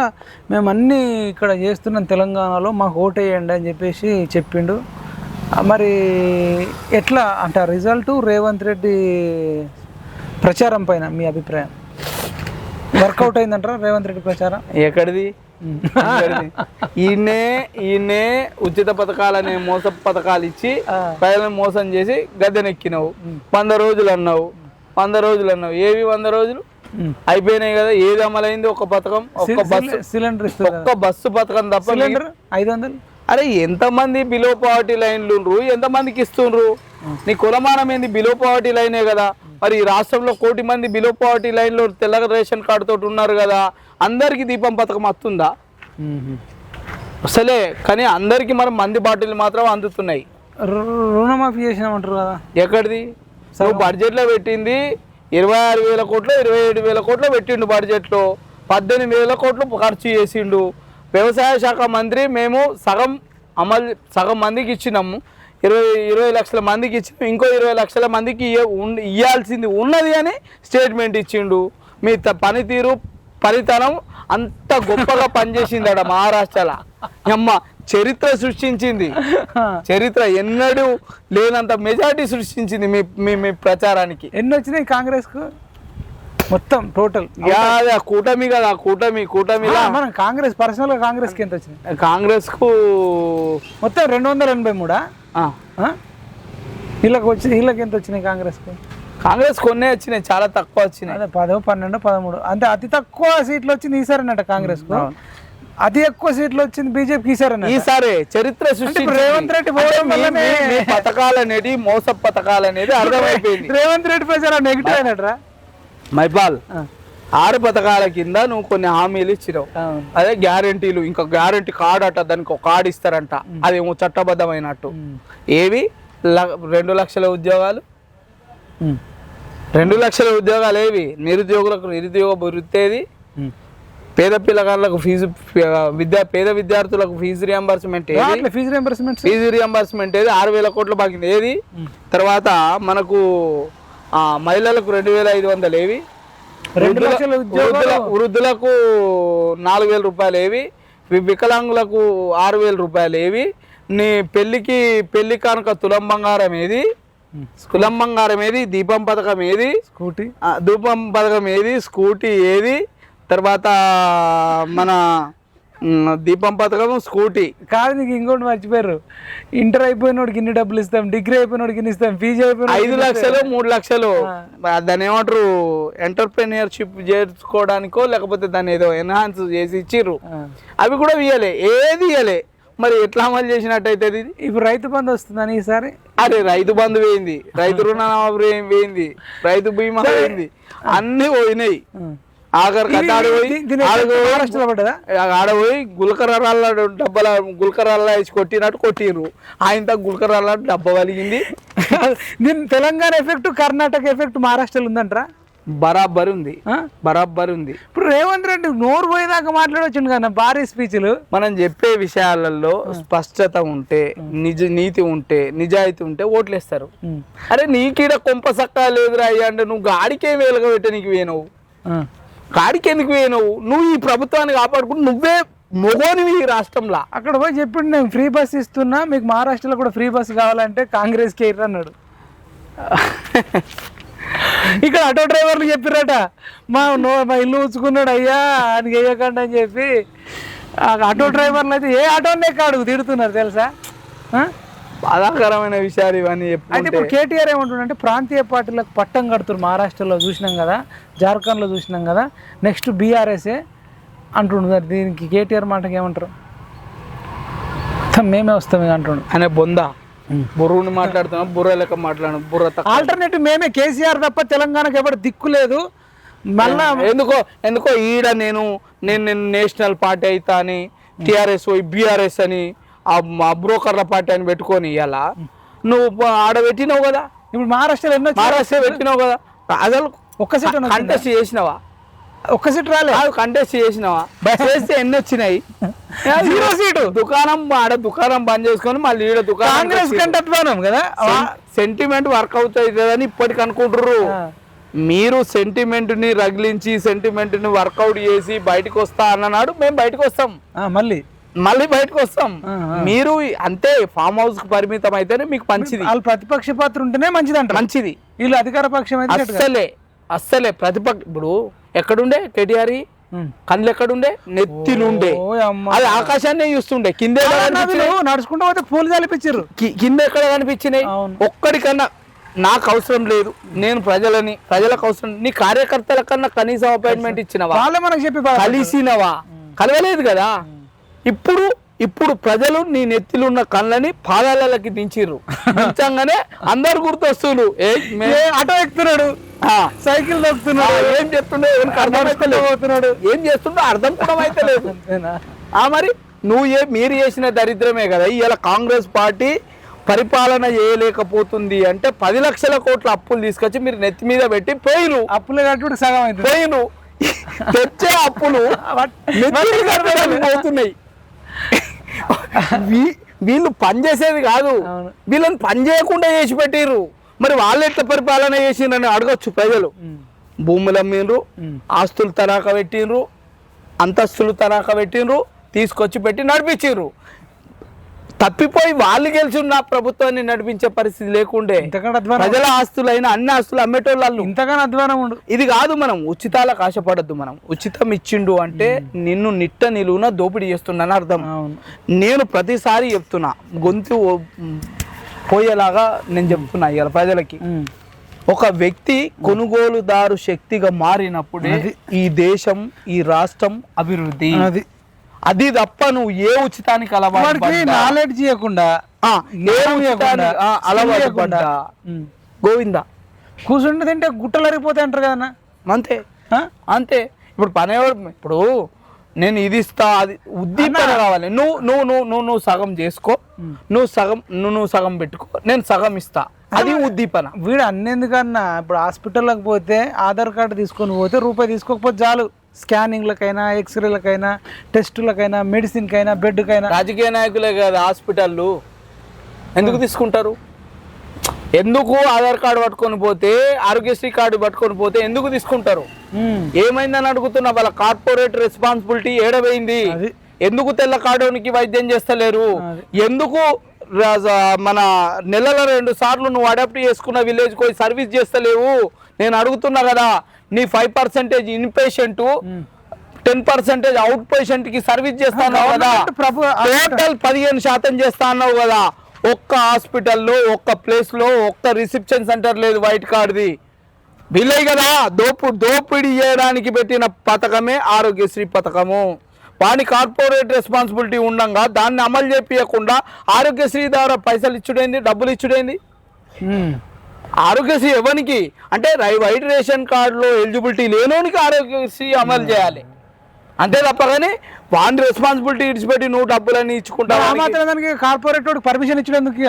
మేము అన్నీ ఇక్కడ చేస్తున్నాం తెలంగాణలో, మాకు ఓటేయండి అని చెప్పేసి చెప్పిండు. మరి ఎట్లా అంటే ఆ రిజల్ట్ రేవంత్ రెడ్డి ప్రచారం పైన మీ అభిప్రాయం? వర్కౌట్ అయిందంటారా రేవంత్ రెడ్డి ప్రచారం? ఎక్కడిది? ఈయనే ఉచిత పథకాలనే మోస పథకాలు ఇచ్చి ప్రజలను మోసం చేసి గద్దెనెక్కినావు. 100 రోజులు అన్నావు. ఏవి 100 రోజులు అయిపోయినాయి కదా. ఏది అమలైంది? ఒక పథకం, సిలిండర్, ఒక్క బస్సు పథకం తప్ప. 500. అరే ఎంతమంది బిలో పావర్టీ లైన్లు ఎంతమందికి ఇస్తుండ్రు? నీ కులమానం ఏంది? బిలో పావర్టీ లైనే కదా. మరి ఈ రాష్ట్రంలో 1 కోటి మంది బిలో పావర్టీ లైన్లో తెల్ల రేషన్ కార్డు తోటి ఉన్నారు కదా. అందరికి దీపం పథకం వస్తుందా? అసలే. కానీ అందరికి మనం మంది బాటిల్ మాత్రం అందుతున్నాయి. రుణమాఫీ చేసినామంటారు కదా. ఎక్కడిది? నువ్వు బడ్జెట్లో పెట్టింది 26,000 కోట్లు, 27,000 కోట్లు పెట్టిండు. బడ్జెట్లో 18,000 కోట్లు ఖర్చు చేసిండు. వ్యవసాయ శాఖ మంత్రి మేము సగం మందికి ఇచ్చినాము. 20 లక్షల మందికి ఇచ్చినాము. ఇంకో 20 లక్షల మందికి ఇవ్వాల్సింది ఉన్నది అని స్టేట్మెంట్ ఇచ్చిండు. మీ పనితీరు ఫలితనం అంత గొప్పగా పనిచేసిందట మహారాష్ట్రలో. అమ్మ చరిత్ర సృష్టించింది. చరిత్ర ఎన్నడూ లేనంత మెజారిటీ సృష్టించింది మీ ప్రచారానికి. ఎన్ని వచ్చినాయి కాంగ్రెస్కు మొత్తం టోటల్? కూటమి కదా. కూటమి మనం కాంగ్రెస్ పర్సనల్గా కాంగ్రెస్కి ఎంత వచ్చినాయి? కాంగ్రెస్కు మొత్తం 283. వీళ్ళకి ఎంత వచ్చినాయి కాంగ్రెస్కు? కాంగ్రెస్ కొన్నే వచ్చినాయి, చాలా తక్కువ వచ్చినాయి. అదే 10, 12, 13 అంటే అతి తక్కువ సీట్లు వచ్చింది ఈసారి అన్నట్ట కాంగ్రెస్కు. అతి ఎక్కువ సీట్లు వచ్చింది బీజేపీకి ఈసారి. చరిత్ర సృష్టి రేవంత్ రెడ్డి పథకాలనేది మోస పథకాలనేది అర్థమైపోయింది. రేవంత్ రెడ్డి ప్రచారం నెగిటివ్ అయినట్రా. మైపాల్ 6 పథకాల కింద నువ్వు కొన్ని హామీలు ఇచ్చినావు. అదే గ్యారెంటీలు. ఇంకా గ్యారెంటీ కార్డు అట, దానికి ఒక కార్డు ఇస్తారంట. అదేమో చట్టబద్ధమైనట్టు. ఏవి 2 లక్షల ఉద్యోగాలు? 2 లక్షల ఉద్యోగాలు ఏవి? నిరుద్యోగులకు నిరుద్యోగ వృత్తేది? పేద పిల్లగాళ్ళకు పేద విద్యార్థులకు ఫీజు రియంబర్స్మెంట్ ఏది? ఫీజు రియంబర్స్మెంట్ ఏది? 6,000 కోట్లు బాకీ ఏది? తర్వాత మనకు మహిళలకు 2,500 ఏవి? వృద్ధులకు 4,000 రూపాయలు ఏవి? వికలాంగులకు 6,000 రూపాయలు ఏవి? నీ పెళ్లి కానుక తులం బంగారం ఏది? దీపం పథకం ఏది? ధూపం పథకం ఏది? స్కూటీ ఏది? తర్వాత మన దీపం పథకం స్కూటీ కాదు. నీకు ఇంకోటి మర్చిపోయారు. ఇంటర్ అయిపోయినోడికి ఇన్ని డబ్బులు ఇస్తాం, డిగ్రీ అయిపోయినోడికి ఇన్ని ఇస్తాం, ఫీజు అయిపోయిన 5 లక్షలు 3 లక్షలు. దాన్ని ఏమంటారు? ఎంటర్ప్రెన్యూర్షిప్ చేసుకోవడానికో లేకపోతే దాన్ని ఏదో ఎన్హాన్స్ చేసి ఇచ్చిర్రు. అవి కూడా ఇయ్యలే, ఏది ఇయ్యలే. మరి ఎట్లా అమలు చేసినట్టయితే ఇది? ఇప్పుడు రైతు బంధు వస్తుందని ఈసారి? అరే రైతు బంధు పోయింది, రైతు రుణమాఫీ పోయింది, రైతు బీమా పోయింది, అన్ని పోయినాయి. ఆఖరికి ఆడపోయి గుల్కరాళ్ళ డబ్బల గుల్కరాళ్ళ వేసి కొట్టినట్టు కొట్టిర్రు. ఆయనతో గుల్కరాళ్ళ డబ్బ వలిగింది. దీని తెలంగాణ ఎఫెక్ట్, కర్ణాటక ఎఫెక్ట్ మహారాష్ట్రలో ఉందంటారా? బరాబర్ ఉంది. ఇప్పుడు రేవంత్ రెడ్డి నోరు పోయేదాకా మాట్లాడొచ్చు కదా, భారీ స్పీచ్లు. మనం చెప్పే విషయాలలో స్పష్టత ఉంటే, నీతి ఉంటే, నిజాయితీ ఉంటే ఓట్లేస్తారు. అరే నీకీడ కొంప సక్కా లేదురా అయ్యా అంటే నువ్వు గాడికే వేలుగా పెట్టే నీకు వేయనవు. గాడికి ఎందుకు వేయనవు? నువ్వు ఈ ప్రభుత్వాన్ని కాపాడుకుంటూ నువ్వే మొగోనివి ఈ రాష్ట్రంలో. అక్కడ పోయి చెప్పిండు నేను ఫ్రీ బస్ ఇస్తున్నా, మీకు మహారాష్ట్రలో కూడా ఫ్రీ బస్ కావాలంటే కాంగ్రెస్కి ఎర్ర అన్నాడు. ఇక్కడ ఆటో డ్రైవర్లు చెప్పిరట మా ఇల్లు ఉంచుకున్నాడు అయ్యా అని వేయకండి అని చెప్పి. ఆటో డ్రైవర్లు అయితే ఏ ఆటోనే కాడు తిడుతున్నారు తెలుసా. బాధాకరమైన విషయాలు ఇవన్నీ. అయితే ఇప్పుడు కేటీఆర్ ఏమంటుండంటే ప్రాంతీయ పార్టీలకు పట్టం కడుతున్నారు. మహారాష్ట్రలో చూసినాం కదా, జార్ఖండ్లో చూసినాం కదా, నెక్స్ట్ బీఆర్ఎస్ఏ అంటుండ్రు. దీనికి కేటీఆర్ మాటకి ఏమంటారు? మేమే వస్తాం ఇక అంటుండు. అనే బొందా బుర్రుని మాట్లాడుతున్నాం, బుర్ర లెక్క మాట్లాడు. బుర్ర ఆల్టర్నేటివ్ మేమే, కేసీఆర్ తప్ప తెలంగాణకు ఎవరు దిక్కు లేదు. మళ్ళా ఎందుకో ఈడ నేను నేషనల్ పార్టీ అవుతా అని టిఆర్ఎస్ బీఆర్ఎస్ అని ఆ బ్రోకర్ల పార్టీ అని పెట్టుకొని ఇవాళ నువ్వు ఆడ పెట్టినావు కదా. ఇప్పుడు మహారాష్ట్రలో మహారాష్ట్ర పెట్టినావు కదా, అసలు ఒక్క సీట్ కంటెస్ట్ చేసినావా? ఒక్క సీట్ రాలేదు. కంటెస్ట్ చేసినావా? చేస్తే ఎన్ని వచ్చినాయి? 0 సీటు. దుకాణం బంద్ చేసుకొని మళ్ళీ ఈడ దుకాణం. కాంగ్రెస్ కంటే అధ్వానం కదా, సెంటిమెంట్ వర్క్ అవుతుంది కదని ఇప్పటికి అనుకుంటారు. మీరు సెంటిమెంట్ ని రగిలించి సెంటిమెంట్ ని వర్కౌట్ చేసి బయటకు వస్తా అన్ననాడు మేము బయటకు వస్తాం, మళ్ళీ బయటకు వస్తాం. మీరు అంతే ఫామ్ హౌస్ కు పరిమితం అయితేనే మీకు మంచిది. వాళ్ళు ప్రతిపక్ష పాత్ర ఉంటేనే మంచిది అంట. మంచిది. వీళ్ళు అధికార పక్షం అయితే అస్సలే ప్రతిపక్ష. ఇప్పుడు ఎక్కడుండే కేటీఆర్ కళ్ళు ఎక్కడుండే? నెత్తిలుండే. అది ఆకాశాన్ని చూస్తుండే. కింద నడుచుకుంటూ పోతే పూలు చల్లిపించారు. కింద ఎక్కడ కనిపించినాయి? ఒక్కడికన్నా నాకు అవసరం లేదు, నేను ప్రజలకు అవసరం. నీ కార్యకర్తల కన్నా కనీసం అపాయింట్మెంట్ ఇచ్చినవా? మనకు చెప్పి కలిసినవా? కలవలేదు కదా. ఇప్పుడు ప్రజలు నీ నెత్తిలున్న కళ్ళని పాదాలకి దించిర్రు. దించంగానే అందరు గుర్తొస్తున్నారు. ఆటో ఎక్కుతున్నాడు, సైకిల్ తొక్కుతున్నాడు, ఏం చెప్తుండే ఏం చేస్తుండో అర్థం కూడా అయితే లేదు. మరి మీరు చేసిన దరిద్రమే కదా. ఇలా కాంగ్రెస్ పార్టీ పరిపాలన చేయలేకపోతుంది అంటే 10 లక్షల కోట్ల అప్పులు తీసుకొచ్చి మీరు నెత్తి మీద పెట్టి పోయిను. అప్పులు కట్టుడు సగం అయితే పోయిను. తెచ్చే అప్పులు పోతున్నాయి. వీళ్ళు పని చేసేది కాదు, వీళ్ళని పని చేయకుండా చేసి పెట్టిర్రు. మరి వాళ్ళు ఎట్లా పరిపాలన చేసిండ్రని అడగచ్చు ప్రజలు. భూములు అమ్మిండ్రు, ఆస్తులు తనఖా పెట్టిండ్రు, అంతస్తులు తనఖా పెట్టిండ్రు, తీసుకొచ్చి పెట్టి నడిపించిండ్రు. తప్పిపోయి వాళ్ళు గెలిచి ఉన్న ప్రభుత్వాన్ని నడిపించే పరిస్థితి లేకుండే ప్రజల ఆస్తులైన అన్ని ఆస్తులు అమ్మేటోళ్ళు ఇంతగానో అధ్వానం ఉండు. ఇది కాదు, మనం ఉచితాలకు ఆశపడద్దు. మనం ఉచితం ఇచ్చిండు అంటే నిన్ను నిట్ట నిలువున దోపిడీ చేస్తున్నాను అర్థం. నేను ప్రతిసారి చెప్తున్నా, గొంతు పోయేలాగా నేను చెప్తున్నా ఇవాళ ప్రజలకి. ఒక వ్యక్తి కొనుగోలుదారు శక్తిగా మారినప్పుడే ఈ దేశం ఈ రాష్ట్రం అభివృద్ధి. అది తప్ప నువ్వు ఏ ఉచితానికి అలవాటు నాలెడ్జ్ చేయకుండా అలవాటు పడ్డా గోవిందా కూర్చుంటే తింటే గుట్టలు అరిగిపోతాయి అంటారు కదా. అంతే. ఇప్పుడు నేను ఇది ఇస్తా, అది ఉద్దీపన కావాలి. నువ్వు సగం చేసుకో, నువ్వు సగం పెట్టుకో, నేను సగం ఇస్తా, అది ఉద్దీపన. వీడు అన్నెందుకన్నా ఇప్పుడు హాస్పిటల్లోకి పోతే ఆధార్ కార్డు తీసుకొని పోతే రూపాయి తీసుకోకపోతే చాలు. స్కానింగ్లకైనా, ఎక్స్రేలకైనా, టెస్టులకైనా, మెడిసిన్కైనా, బెడ్కైనా. రాజకీయ నాయకులే కదా హాస్పిటళ్ళు ఎందుకు తీసుకుంటారు? ఎందుకు ఆధార్ కార్డు పట్టుకొని పోతే, ఆరోగ్యశ్రీ కార్డు పట్టుకొని పోతే ఎందుకు తీసుకుంటారు? ఏమైందని అడుగుతున్నా. వాళ్ళ కార్పొరేట్ రెస్పాన్సిబిలిటీ ఏడవైంది. ఎందుకు తెల్ల కార్డునికి వైద్యం చేస్తలేరు? ఎందుకు మన నెలలో 2 సార్లు నువ్వు అడాప్ట్ చేసుకున్న విలేజ్ పోయి సర్వీస్ చేస్తలేవు? నేను అడుగుతున్నా కదా. నీ 5% ఇన్ పేషెంట్, 10% అవుట్ పేషెంట్ కి సర్వీస్ చేస్తా అన్నావు కదా. టోటల్ 15% చేస్తా అన్నావు కదా. ఒక్క హాస్పిటల్లో, ఒక్క ప్లేస్ లో, ఒక్క రిసెప్షన్ సెంటర్ లేదు వైట్ కార్డుది. వీళ్ళే కదా దోపిడీ చేయడానికి పెట్టిన పథకమే ఆరోగ్యశ్రీ పథకము. వాని కార్పొరేట్ రెస్పాన్సిబిలిటీ ఉండగా దాన్ని అమలు చేపించకుండా ఆరోగ్యశ్రీ ద్వారా పైసలు ఇచ్చుడైంది, డబ్బులు ఇచ్చుడైంది. ఆరోగ్యశ్రీ ఎవరికి అంటే వైట్ రేషన్ కార్డులో ఎలిజిబిలిటీ లేనోనికి ఆరోగ్యశ్రీ అమలు చేయాలి అంతే తప్ప. కానీ వాని రెస్పాన్సిబిలిటీ ఇచ్చిపెట్టి నువ్వు డబ్బులన్నీ ఇచ్చుకుంటావు. కార్పొరేట్ పర్మిషన్ ఇచ్చినందుకు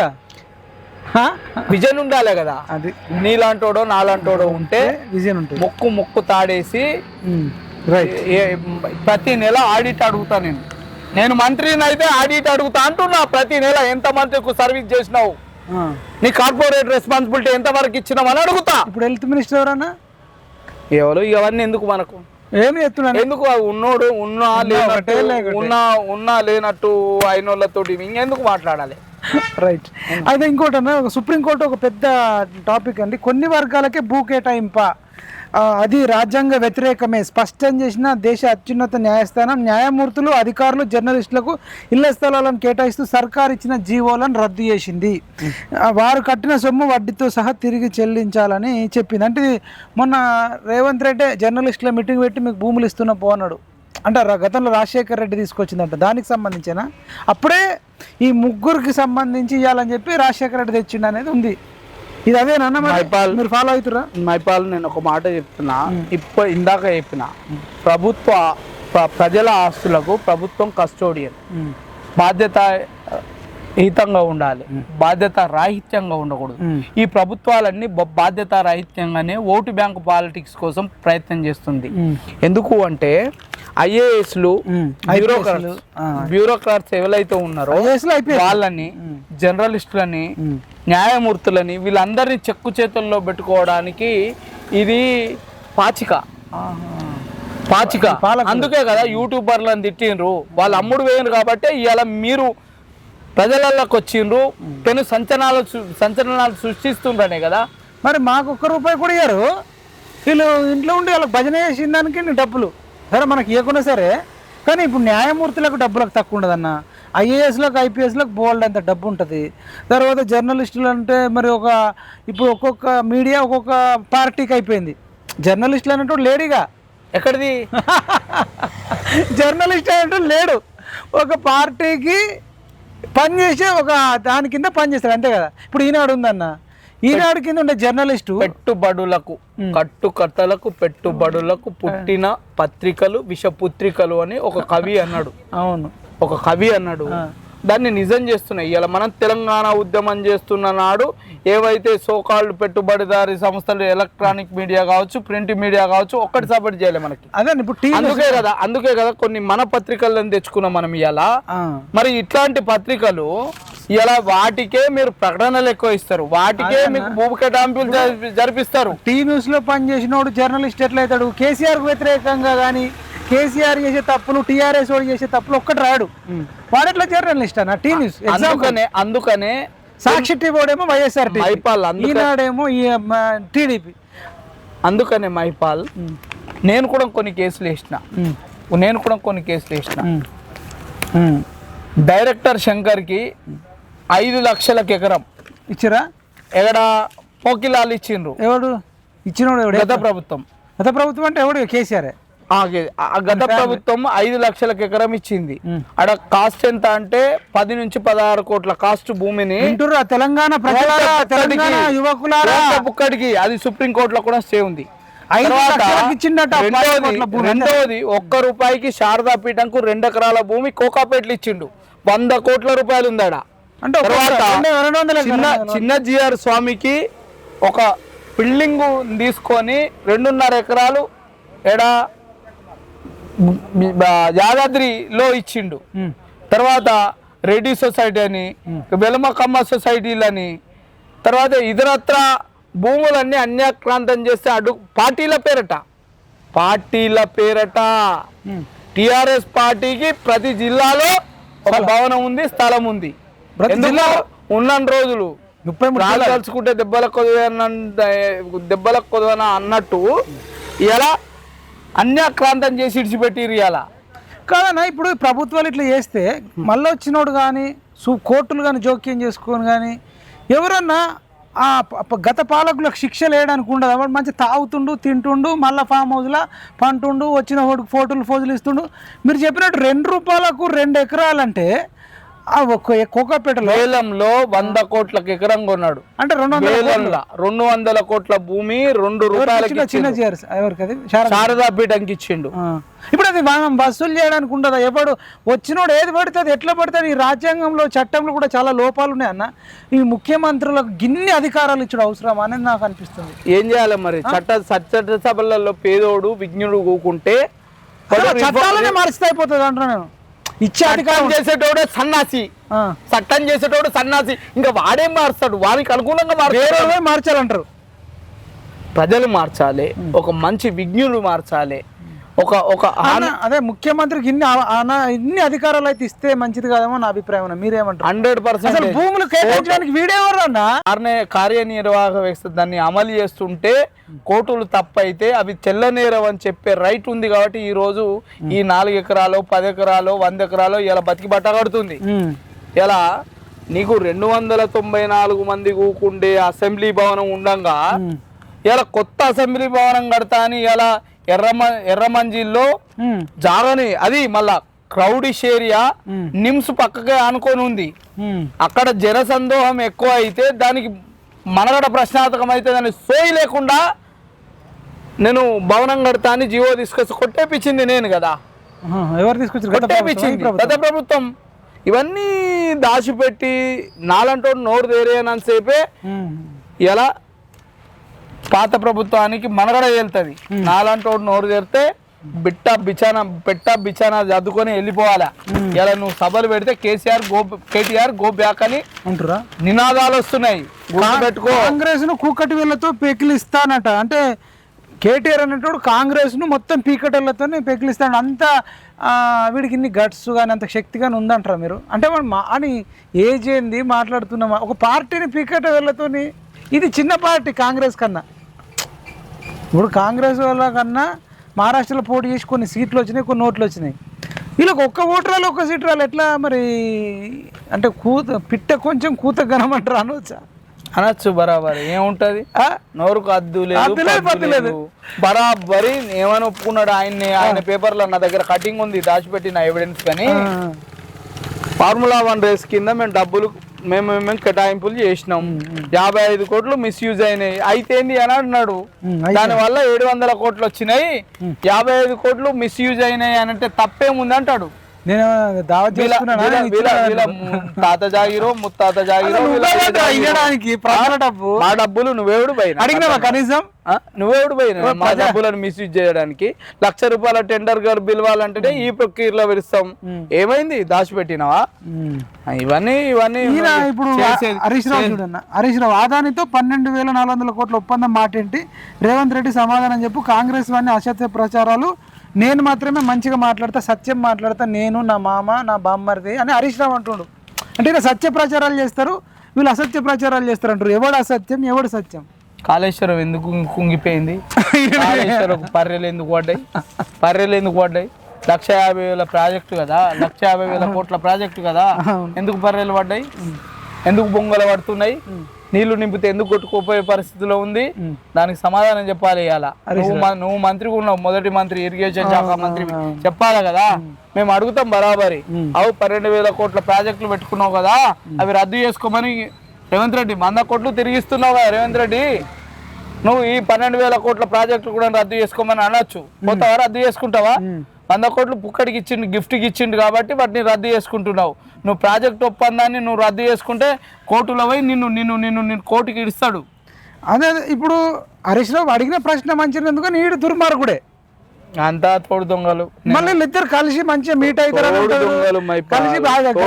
విజన్ ఉండాలి కదా. అది నీలాంటోడో నాలాంటోడో ఉంటే విజన్ ఉంటుంది. ముక్కు తాడేసి ప్రతి నెల ఆడిట్ అడుగుతా. నేను మంత్రిని అయితే ఆడిట్ అడుగుతా అంటున్నా. ప్రతి నెల ఎంత మంత్రికి సర్వీస్ చేసినావు, నీ కార్పొరేట్ రెస్పాన్సిబిలిటీ ఎంత వరకు ఇచ్చినావు అని అడుగుతా. ఇప్పుడు హెల్త్ మినిస్టర్ ఎవరన్నా ఎవరు? ఇవన్నీ ఎందుకు మనకు? ఏమి చెప్తున్నాను ఎందుకు ఉన్నోడు ఉన్నా లేనట్టు ఉన్నా లేనట్టు అయినోళ్ళతోటి ఇంకెందుకు మాట్లాడాలి? రైట్. అయితే ఇంకోటి అన్న, సుప్రీంకోర్టు ఒక పెద్ద టాపిక్ అండి, కొన్ని వర్గాలకే భూ కేటాయింప అది రాజ్యాంగ వ్యతిరేకమే స్పష్టం చేసిన దేశ అత్యున్నత న్యాయస్థానం న్యాయమూర్తులు అధికారులు జర్నలిస్టులకు ఇళ్ల స్థలాలను కేటాయిస్తూ సర్కార్ ఇచ్చిన జీవోలను రద్దు చేసింది. వారు కట్టిన సొమ్ము వడ్డీతో సహా తిరిగి చెల్లించాలని చెప్పింది. అంటే మొన్న రేవంత్ రెడ్డి జర్నలిస్టుల మీటింగ్ పెట్టి మీకు భూములు ఇస్తున్నా పో అన్నాడు. అంటే గతంలో రాజశేఖర్ రెడ్డి తీసుకొచ్చిందంట, దానికి సంబంధించిన అప్పుడే ఈ ముగ్గురికి సంబంధించి ఇవ్వాలని చెప్పి రాజశేఖర్ రెడ్డి తెచ్చిండు అనేది ఉంది. ఇది అదేనా మీరు ఫాలో అవుతురా? మైపాల్, నేను ఒక మాట చెప్తున్నా, ఇందాక చెప్పిన ప్రజల ఆస్తులకు ప్రభుత్వం కస్టోడియన్, బాధ్యత హితంగా ఉండాలి, బాధ్యత రాహిత్యంగా ఉండకూడదు. ఈ ప్రభుత్వాలన్నీ బాధ్యత రాహిత్యంగానే ఓటు బ్యాంకు పాలిటిక్స్ కోసం ప్రయత్నం చేస్తుంది. ఎందుకు అంటే ఐఏఎస్లు బ్యూరోక్రాట్స్ ఎవరైతే ఉన్నారో వాళ్ళని, జర్నలిస్టులని, న్యాయమూర్తులని వీళ్ళందరినీ చెక్కు చేతుల్లో పెట్టుకోవడానికి ఇది పాచిక. అందుకే కదా యూట్యూబర్లను తిట్టిండ్రు, వాళ్ళు అమ్ముడు వేయరు కాబట్టి ఇవాళ మీరు ప్రజలలోకి వచ్చిండ్రు, పెను సంచలనాలు సృష్టిస్తుండ్రనే కదా. మరి మాకు ₹1 కూడా ఇయ్యారు, వీళ్ళు ఇంట్లో ఉండి వాళ్ళకి భజన చేసిన దానికి డబ్బులు సరే మనకి ఇవ్వకున్నా సరే. కానీ ఇప్పుడు న్యాయమూర్తులకు డబ్బులకు తక్కువ ఉండదన్న, ఐఏఎస్లకు ఐపీఎస్లకు బోల్డ్ అంత డబ్బు ఉంటుంది. తర్వాత జర్నలిస్టులు అంటే మరి ఇప్పుడు ఒక్కొక్క మీడియా ఒక్కొక్క పార్టీకి అయిపోయింది. జర్నలిస్టులు అనేటోడు లేడుగా, ఎక్కడిది జర్నలిస్ట్ అనేటోడు లేడు, ఒక పార్టీకి పనిచేసే ఒక దాని కింద పనిచేస్తాడు అంతే కదా. ఇప్పుడు ఈనాడు ఉందన్న, ఈనాడు కింద ఉండే జర్నలిస్టు పెట్టుబడులకు, కట్టుకథలకు, పెట్టుబడులకు పుట్టిన పత్రికలు విషపుత్రికలు అని ఒక కవి అన్నాడు. అవును, ఒక కవి అన్నాడు, దాన్ని నిజం చేస్తున్నాయి. ఇలా మనం తెలంగాణ ఉద్యమం చేస్తున్న నాడు ఏవైతే సోకాల్డ్ పెట్టుబడిదారీ సంస్థలు, ఎలక్ట్రానిక్ మీడియా కావచ్చు, ప్రింట్ మీడియా కావచ్చు, ఒక్కటి సపోర్ట్ చేయాలి మనకి. అదే ఇప్పుడు అందుకే కదా కొన్ని మన పత్రికలను తెచ్చుకున్నాం మనం ఇలా. మరి ఇట్లాంటి పత్రికలు ఇలా వాటికే మీరు ప్రకటనలు ఎక్కువ ఇస్తారు, వాటికే మీకు భూమి కేటాయింపులు జరిపిస్తారు. టీ న్యూస్ లో పనిచేసినోడు జర్నలిస్ట్ ఎట్లయితాడు? కేసీఆర్ కు వ్యతిరేకంగా కానీ కేసీఆర్ చేసే తప్పులు, టీఆర్ఎస్ వాడు చేసే తప్పులు ఒక్కటి రాడు, వాడెట్లా జర్నలిస్ట్ అన్న టీ న్యూస్. అందుకనే సాక్షి టీవీడేమో వైఎస్ఆర్, ఈనాడేమో టీడీపీ. అందుకనే మైపాల్ నేను కూడా కొన్ని కేసులు వేసిన డైరెక్టర్ శంకర్కి 5 లక్షలకు ఎకరం ఇచ్చిరా? ఎక్కడ పోకిలాలు ఇచ్చిండ్రు. ఎవడు ఇచ్చినోడు? గత ప్రభుత్వం అంటే ఎవడు? కేసీఆర్. గత ప్రభుత్వం 5 లక్షలకు ఎకరం ఇచ్చింది. అక్కడ కాస్ట్ ఎంత అంటే 10 నుంచి 16 కోట్ల కాస్ట్ భూమిని తెలంగాణ యువకులకి అది సుప్రీంకోర్టులో కూడా స్టే ఉంది. రెండోది ₹1 శారదా పీఠంకు 2 ఎకరాల భూమి కోకాపేటలు ఇచ్చిండు, 100 కోట్ల రూపాయలు ఉందాడ. అంటే చిన్న జిఆర్ స్వామికి ఒక బిల్డింగ్ తీసుకొని 2.5 ఎకరాలు యాదాద్రిలో ఇచ్చిండు. తర్వాత రెడ్డి సొసైటీ అని, వెలమకమ్మ సొసైటీలని, తర్వాత ఇతరత్ర భూములన్నీ అన్యాక్రాంతం చేస్తే పార్టీల పేరట టిఆర్ఎస్ పార్టీకి ప్రతి జిల్లాలో ఒక భవనం ఉంది, స్థలం ఉంది. ఉన్న రోజులు కలుసుకుంటే దెబ్బలకు కొదవనా అన్నట్టు ఇలా అన్యాక్రాంతం చేసి ఇడిచిపెట్టిరు. ఇలా కాదన్నా, ఇప్పుడు ప్రభుత్వాలు ఇట్లా చేస్తే మళ్ళీ వచ్చినోడు కానీ కోర్టులు కానీ జోక్యం చేసుకొని కానీ ఎవరన్నా గత పాలకులకు శిక్షలు వేయడానికి ఉండదు. వాడు మంచి తాగుతుండు, తింటుండు, మళ్ళీ ఫామ్ హౌస్లో పంటుండు, వచ్చిన ఫోటోలు ఇస్తుండు. మీరు చెప్పినట్టు ₹2కు 2 ఎకరాలంటే కోకాపేటలో వేలంలో 100 కోట్లకు ఎకరం కొన్నాడు. అంటే 200 కోట్ల భూమి ₹2 శారదా పీఠంకి ఇచ్చిండు. ఇప్పుడు అది మనం వసూలు చేయడానికి ఉండదా? ఎవడు వచ్చినోడు ఏది పడుతుంది, ఎట్లా పడుతుంది? ఈ రాజ్యాంగంలో, చట్టంలో కూడా చాలా లోపాలు ఉన్నాయి అన్న. ఈ ముఖ్యమంత్రులకు గిన్ని అధికారాలు ఇచ్చడం అవసరం అనేది నాకు అనిపిస్తుంది. ఏం చేయాలి మరి? చట్టసభలలో పేదోడు విజ్ఞుడు కూకుంటే చట్టాలనే మార్చితే అయిపోతుంది అంటున్నా నేను. ఇచ్చే అధికారం చేసేటోడే సన్నాసి, చట్టం చేసేటోడు సన్నాసి, ఇంకా వాడేం మారుస్తాడు? వారికి అనుకూలంగా మార్చాలంటారు. ప్రజలు మార్చాలి, ఒక మంచి విజ్ఞులు మార్చాలి, ఒక అదే ముఖ్యమంత్రికి ఇన్ని అధికారాలు అయితే ఇస్తే మంచిది కాదేమో నా అభిప్రాయం. మీరేమంటారు? 100% భూములు కేటాయించడానికి వీడేవారు అన్న కార్యనిర్వాహక వ్యవస్థ దాన్ని అమలు చేస్తుంటే కోర్టులు తప్పైతే అవి చెల్లనేరం అని చెప్పే రైట్ ఉంది. కాబట్టి ఈ రోజు ఈ 4 ఎకరాలు 10 ఎకరాలు 100 ఎకరాలు ఇలా బతికి బట్ట కడుతుంది. ఇలా నీకు 294 మంది కూకుండే అసెంబ్లీ భవనం ఉండంగా ఇలా కొత్త అసెంబ్లీ భవనం కడతా అని ఇలా ఎర్రమంజిల్లో జాగని అది మళ్ళా క్రౌడిష్ ఏరియా నిమ్స్ పక్కకే ఆనుకొని ఉంది. అక్కడ జన సందోహం ఎక్కువ అయితే దానికి మనగడ ప్రశ్నార్థకం అయితే దాన్ని సోయి లేకుండా నేను భవనం కడతా అని జీవో తీసుకొచ్చి కొట్టేపించింది నేను కదా. ఎవరు తీసుకొచ్చారు? కొట్టేపించింది గత ప్రభుత్వం. ఇవన్నీ దాచిపెట్టి నాలంటో నోరు తెరేనంతసేపే ఇలా పాత ప్రభుత్వానికి మనగడ వెళ్తుంది. నాలంటోడు నోరు తెరితే పెట్ట బిచానా చదువుకొని వెళ్ళిపోవాలా. ఇలా నువ్వు సభలు పెడితే కేటీఆర్ గో బ్యాక్ అని అంటారా నినాదాలు వస్తున్నాయి. పెట్టుకో కాంగ్రెస్ ను కూకటి వీళ్ళతో పెకిలిస్తానట. అంటే కేటీఆర్ అనేటోడు కాంగ్రెస్ ను మొత్తం పీకటలతో పెకిలిస్తాడు. అంత వీడికి ఇన్ని గట్స్ కానీ అంత శక్తి కానీ ఉందంటారా మీరు? అంటే అని ఏజ్ ఏంది మాట్లాడుతున్నామా? ఒక పార్టీని పీకట వీళ్ళతోని. ఇది చిన్న పార్టీ కాంగ్రెస్ కన్నా. ఇప్పుడు కాంగ్రెస్ వాళ్ళ కన్నా మహారాష్ట్రలో పోటీ చేసి కొన్ని సీట్లు వచ్చినాయి, కొన్ని ఓట్లు వచ్చినాయి. వీళ్ళకి ఒక్క ఓటు రాలి ఒక్క సీటు రాలి. ఎట్లా మరి? అంటే పిట్ట కొంచెం కూత గనమంటారు అనవచ్చా? అనొచ్చు. బరాబరి ఏముంటది, నోరుకు అద్దు లేదు. బరాబరి ఏమని ఒప్పుకున్నాడు ఆయన పేపర్లో నా దగ్గర కటింగ్ ఉంది దాచిపెట్టిన ఎవిడెన్స్. కానీ ఫార్ములా 1 రేస్ కింద మేము కేటాయింపులు చేసినాం. 55 కోట్లు మిస్యూజ్ అయినాయి. అయితే ఏంది అని అన్నాడు. దానివల్ల 700 కోట్లు వచ్చినాయి. 55 కోట్లు మిస్యూజ్ అయినాయి అని అంటే తప్పేముంది అంటాడు. తాత జాగిరో ముత్తాత జాగిరో మా డబ్బులు నువ్వెవడు పోయినా కనీసం నువ్వెవడు పోయినా మా డబ్బులను మిస్యూజ్ చేయడానికి. 1,00,000 రూపాయల టెండర్ గారు పిలవాలంటే ఈ ప్రక్రియలో పిలుస్తాం. ఏమైంది? దాచిపెట్టినవా? ఇవన్నీ ఇప్పుడు హరీష్ రావు ఆదానితో 12,400 కోట్ల ఒప్పందం మాటేంటి? రేవంత్ రెడ్డి సమాధానం చెప్పు. కాంగ్రెస్ వాడిని అసత్య ప్రచారాలు, నేను మాత్రమే మంచిగా మాట్లాడతా, సత్యం మాట్లాడతా, నేను నా మామ నా బామ్మర్ది అని హరీష్ రావు అంటుండు. అంటే ఇలా సత్య ప్రచారాలు చేస్తారు, వీళ్ళు అసత్య ప్రచారాలు చేస్తారు అంటారు. ఎవడు అసత్యం ఎవడు సత్యం? కాళేశ్వరం ఎందుకు కుంగిపోయింది? కాళేశ్వరం పర్రెలు ఎందుకు పడ్డాయి? 1,50,000 ప్రాజెక్టు కదా, 1,50,000 కోట్ల ప్రాజెక్టు కదా, ఎందుకు పర్రెలు పడ్డాయి? ఎందుకు బొంగలు పడుతున్నాయి? నీళ్లు నింపితే ఎందుకు కొట్టుకోపోయే పరిస్థితిలో ఉంది? దానికి సమాధానం చెప్పాలి. ఇవాళ నువ్వు మంత్రిగా ఉన్నావు, మొదటి మంత్రి, ఇరిగేషన్ శాఖ మంత్రి, చెప్పాలి కదా. మేము అడుగుతాం బరాబరి. 12,000 కోట్ల ప్రాజెక్టులు పెట్టుకున్నావు కదా, అవి రద్దు చేసుకోమని రేవంత్ రెడ్డి 100 కోట్లు తిరిగిస్తున్నావు కదా రేవంత్ రెడ్డి. నువ్వు ఈ 12,000 కోట్ల ప్రాజెక్టులు కూడా రద్దు చేసుకోమని అనొచ్చు. పోతావా? రద్దు చేసుకుంటావా? 100 కోట్లు పుక్కడికి ఇచ్చిండు, గిఫ్ట్కి ఇచ్చిండు కాబట్టి వాటిని రద్దు చేసుకుంటున్నావు. నువ్వు ప్రాజెక్ట్ ఒప్పందాన్ని నువ్వు రద్దు చేసుకుంటే కోర్టులో పోయి నిన్ను కోర్టుకి ఇస్తాడు. అదే ఇప్పుడు హరీష్ రావు అడిగిన ప్రశ్న మంచిగా ఎందుకని ఈడు దుర్మార్గుడే. అంతా తోడు దొంగలు. మళ్ళీ వీళ్ళిద్దరు కలిసి మంచిగా మీట్ అవుతారు, కలిసి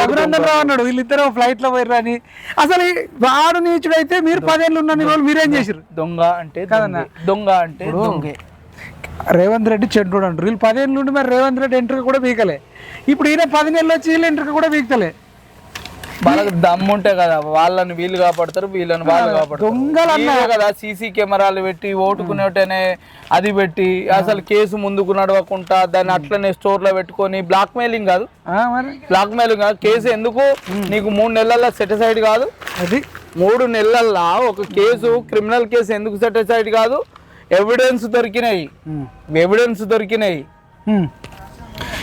అభినందన్ రావు అన్నాడు. వీళ్ళిద్దరు ఫ్లైట్ లో పోయారు అని. అసలు వాడు నీచుడైతే మీరు 10 ఏళ్ళు ఉన్న వాళ్ళు మీరేం చేసారు? దొంగ అంటే దొంగ అంటే దొంగే. రేవంత్ రెడ్డి చెడ్డోడు అంటారు. వీళ్ళు 10 ఏళ్ళ నుండి మరి రేవంత్ రెడ్డి ఎంట్రీ కూడా వీకలే. ఇప్పుడు ఈయన 10 నెలలు వచ్చి వీళ్ళు ఎంట్రీ కూడా వీక్తలే. వాళ్ళకి దమ్ముంటే కదా వాళ్ళని వీళ్ళు కాపాడతారు, వీళ్ళని వాళ్ళు కాపాడతారు కదా. సీసీ కెమెరాలు పెట్టి ఓటుకునేటనే అది పెట్టి అసలు కేసు ముందుకు నడవకుండా దాన్ని అట్లనే స్టోర్ లో పెట్టుకొని బ్లాక్ మెయిలింగ్ కాదు, కేసు ఎందుకు నీకు 3 నెలల్లో సెటిసైడ్ కాదు? అది 3 నెలల్లో ఒక కేసు, క్రిమినల్ కేసు ఎందుకు సెటిసైడ్ కాదు? ఎవిడెన్స్ దొరికినాయి.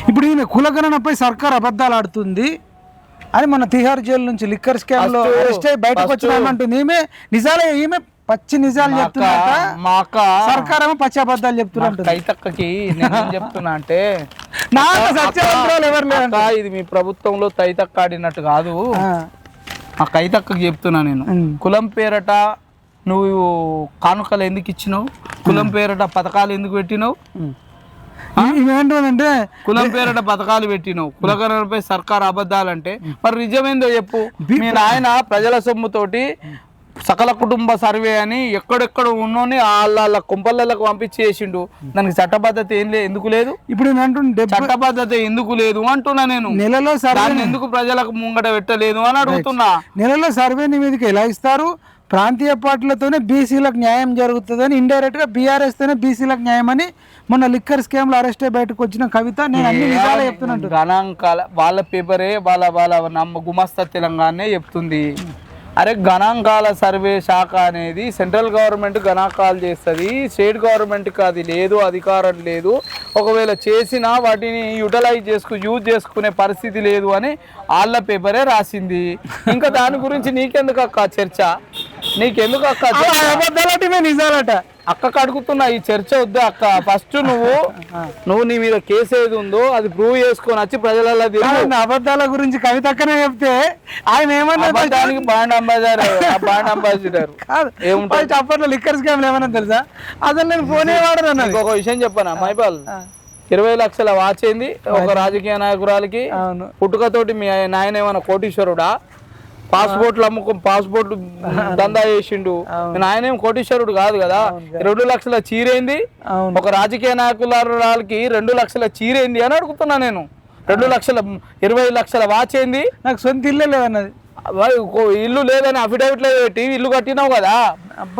ఇప్పుడు ఈయన కులగణనపై సర్కార్ అబద్ధాలు ఆడుతుంది అని మన తిహార్ జైలు నుంచి లిక్కర్ స్కామ్ లో అరెస్ట్ అయ్యి బయటకు వచ్చినామంటుంది. ఈమె పచ్చి నిజాలు చెప్తున్నా, సర్కార్ ఏమో పచ్చి అబద్ధాలు చెప్తున్నా. కైతక్కకి నేను చెప్తున్నా అంటే ఇది మీ ప్రభుత్వంలో తైతక్క ఆడినట్టు కాదు. ఆ కైతక్కకి చెప్తున్నా నేను. కులం పేరట నువ్వు కానుకలు ఎందుకు ఇచ్చినావు? కులం పేరట పథకాలు ఎందుకు పెట్టినావు? ఏంటంటే కులం పేరట పథకాలు పెట్టినావు, కులగణనపై సర్కార్ అబద్ధాలంటే మరి నిజమేందో చెప్పు. మీ నాయన ప్రజల సొమ్ముతోటి సకల కుటుంబ సర్వే అని ఎక్కడెక్కడ ఉన్నోని వాళ్ళ కుంపళ్ళకు పంపించి చేసిండు. దానికి చట్టబద్ధత ఎందుకు లేదు? ఇప్పుడు నేను అంటున్నా చట్టబద్ధత ఎందుకు లేదు అంటున్నా నేను. నెలలో సర్వే ఎందుకు ప్రజలకు ముంగట పెట్టలేదు అని అడుగుతున్నా. నెలలో సర్వే నివేదిక ఎలా ఇస్తారు? ప్రాంతీయ పార్టీలతోనే బీసీలకు న్యాయం జరుగుతుందని ఇండైరెక్ట్ గా బీఆర్ఎస్ తోనే బీసీలకు న్యాయం అని మొన్న లిక్కర్ స్కామ్ లో అరెస్ట్ అయి బయటకు వచ్చిన కవిత నేను అన్ని నిజాలే చెప్తున్నట్టు. గణాంకాల వాళ్ళ పేపరే వాళ్ళ నమ్మ గుమస్తా తెలంగాణనే చెప్తుంది. అరే గణాంకాల సర్వే శాఖ అనేది సెంట్రల్ గవర్నమెంట్ గణాంకాలు చేస్తుంది, స్టేట్ గవర్నమెంట్కి అది లేదు, అధికారం లేదు. ఒకవేళ చేసినా వాటిని యూటిలైజ్ యూజ్ చేసుకునే పరిస్థితి లేదు అని వాళ్ళ పేపరే రాసింది. ఇంకా దాని గురించి నీకెందుకు అక్క చర్చ? నీకెందుకు అక్క నిజాలట? అక్కకు అడుగుతున్నా, ఈ చర్చ వద్దు అక్క. ఫస్ట్ నువ్వు నీ మీద కేసు ఏది ఉందో అది ప్రూవ్ చేసుకొని వచ్చి ప్రజలలో అబద్ధాల గురించి కవితక్కనే చెప్తే ఆయన ఏమన్నా బాండ్ అంబాసిడర్ ఏముంటుంది అప్పట్లో లిక్కర్ స్కామ్ ఏమన్నా తెలుసా? అసలు నేను ఫోనే వాడను. ఒక విషయం చెప్పనా మైపాల్, 20 లక్షల వాచ్ అయింది ఒక రాజకీయ నాయకురాలకి. పుట్టుకతోటి మీ నాయన ఏమన్నా కోటీశ్వరుడా? పాస్పోర్ట్ దందా చేసిండు. ఆయన ఏం కోటీశ్వరుడు కాదు కదా. 2 లక్షల చీరైంది ఒక రాజకీయ నాయకులకి, 2 లక్షల చీరైంది అని అడుగుతున్నా నేను. 20 లక్షల వాచ్ అయింది. నాకు సొంత ఇల్లే లేదన్నది. ఇల్లు లేదని అఫిడవిట్ లో పెట్టి ఇల్లు కట్టినావు కదా.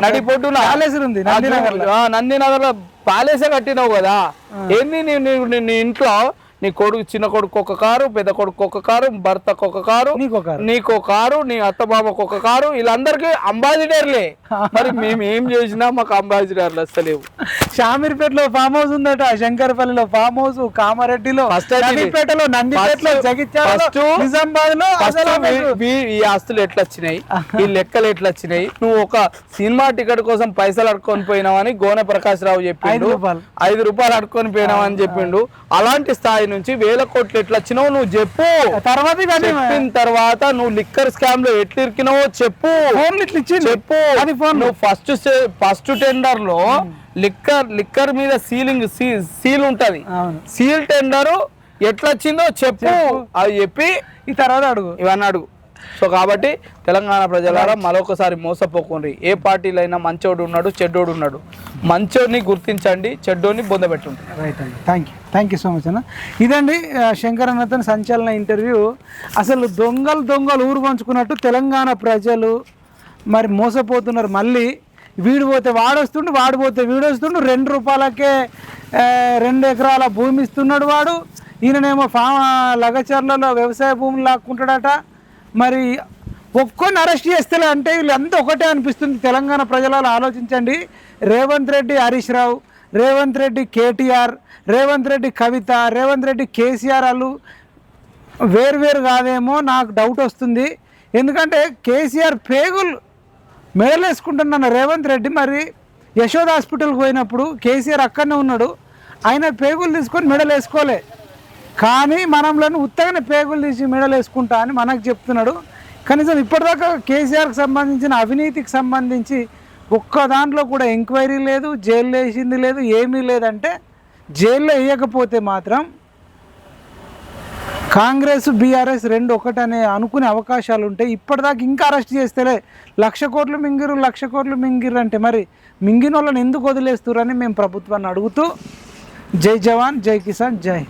నడిపోతున్నా నందినగర్ లో ప్యాలెసే కట్టినావు కదా. ఏంది నీ ఇంట్లో నీ కొడుకు, చిన్న కొడుకు ఒక కారు, పెద్ద కొడుకు ఒక కారు, భర్తకు ఒక కారు, నీకో కారు, నీ అత్తమామకు ఒక కారు, వీళ్ళందరికీ అంబాసిడర్లే. మరి మేము ఏం చేసినా మాకు అంబాసిడర్లు వస్తలేవు. షామీర్పేటలో ఫామ్ హౌస్ ఉందట, శంకరపల్లిలో ఫామ్ హౌస్, కామారెడ్డిలో, నందిపేటలో, జగిత్యాలలో, నిజామాబాద్ లో. ఈ ఆస్తులు ఎట్లా వచ్చినాయి, ఈ లెక్కలు ఎట్లా వచ్చినాయి? నువ్వు ఒక సినిమా టికెట్ కోసం పైసలు అడుకొని పోయినావని గోనె ప్రకాష్ రావు చెప్పిండు. 5 రూపాయలు అడుకొని పోయినావని చెప్పిండు. అలాంటి స్థాయి నుంచి 1000 కోట్లు ఎట్లా వచ్చినావు నువ్వు చెప్పు. చెప్పిన తర్వాత నువ్వు లిక్కర్ స్కామ్ లో ఎట్లా ఇరికినావో చెప్పు. చెప్పు. నువ్వు ఫస్ట్ టెండర్ లో లిక్కర్ మీద సీల్ ఉంటది. సీల్ టెండర్ ఎట్లా వచ్చిందో చెప్పు. అది చెప్పి ఈ తర్వాత అడుగు, ఇవన్నీ అడుగు. సో కాబట్టి తెలంగాణ ప్రజలారా మరొకసారి మోసపోకండి. ఏ పార్టీలో అయినా మంచోడు ఉన్నాడు, చెడ్డోడు ఉన్నాడు. మంచోడిని గుర్తించండి, చెడ్డోని బొందబెట్టండి. రైట్ అండి, థ్యాంక్ యూ సో మచ్ అన్న. ఇదండి శంకర్ అన్నతో సంచలన ఇంటర్వ్యూ. అసలు దొంగలు ఊరు పంచుకున్నట్టు తెలంగాణ ప్రజలు మరి మోసపోతున్నారు. మళ్ళీ వీడు పోతే వాడొస్తుండు, వాడు పోతే వీడొస్తుండు. 2 రూపాయలకే 2 ఎకరాల భూమి ఇస్తున్నాడు వాడు. ఈయననేమో లగచర్లలో వ్యవసాయ భూములు లాక్కుంటాడట. మరి ఒక్కొని అరెస్ట్ చేస్తలే అంటే వీళ్ళంతా ఒకటే అనిపిస్తుంది. తెలంగాణ ప్రజలలో ఆలోచించండి. రేవంత్ రెడ్డి హరీష్ రావు, రేవంత్ రెడ్డి కేటీఆర్, రేవంత్ రెడ్డి కవిత, రేవంత్ రెడ్డి కేసీఆర్ వాళ్ళు వేరు కాదేమో నాకు డౌట్ వస్తుంది. ఎందుకంటే కేసీఆర్ పేగులు మెడలేసుకుంటున్న రేవంత్ రెడ్డి మరి యశోద హాస్పిటల్కి పోయినప్పుడు కేసీఆర్ అక్కడనే ఉన్నాడు. ఆయన పేగులు తీసుకొని మెడలేసుకోలే, కానీ మనంలోని ఉత్తగానే పేగులు తీసి మెడలు వేసుకుంటా అని మనకు చెప్తున్నాడు. కనీసం ఇప్పటిదాకా కేసీఆర్కి సంబంధించిన అవినీతికి సంబంధించి ఒక్క దాంట్లో కూడా ఎంక్వైరీ లేదు, జైల్లో వేసింది లేదు, ఏమీ లేదంటే జైల్లో వేయకపోతే మాత్రం కాంగ్రెస్ బీఆర్ఎస్ 2 ఒకటనే అనుకునే అవకాశాలు ఉంటాయి. ఇప్పటిదాకా ఇంకా అరెస్ట్ చేస్తేలే 1,00,000 కోట్లు మింగిరు, 1,00,000 కోట్లు మింగిరు అంటే మరి మింగిన వాళ్ళని ఎందుకు వదిలేస్తురని మేము ప్రభుత్వాన్ని అడుగుతూ జై జవాన్, జై కిసాన్, జై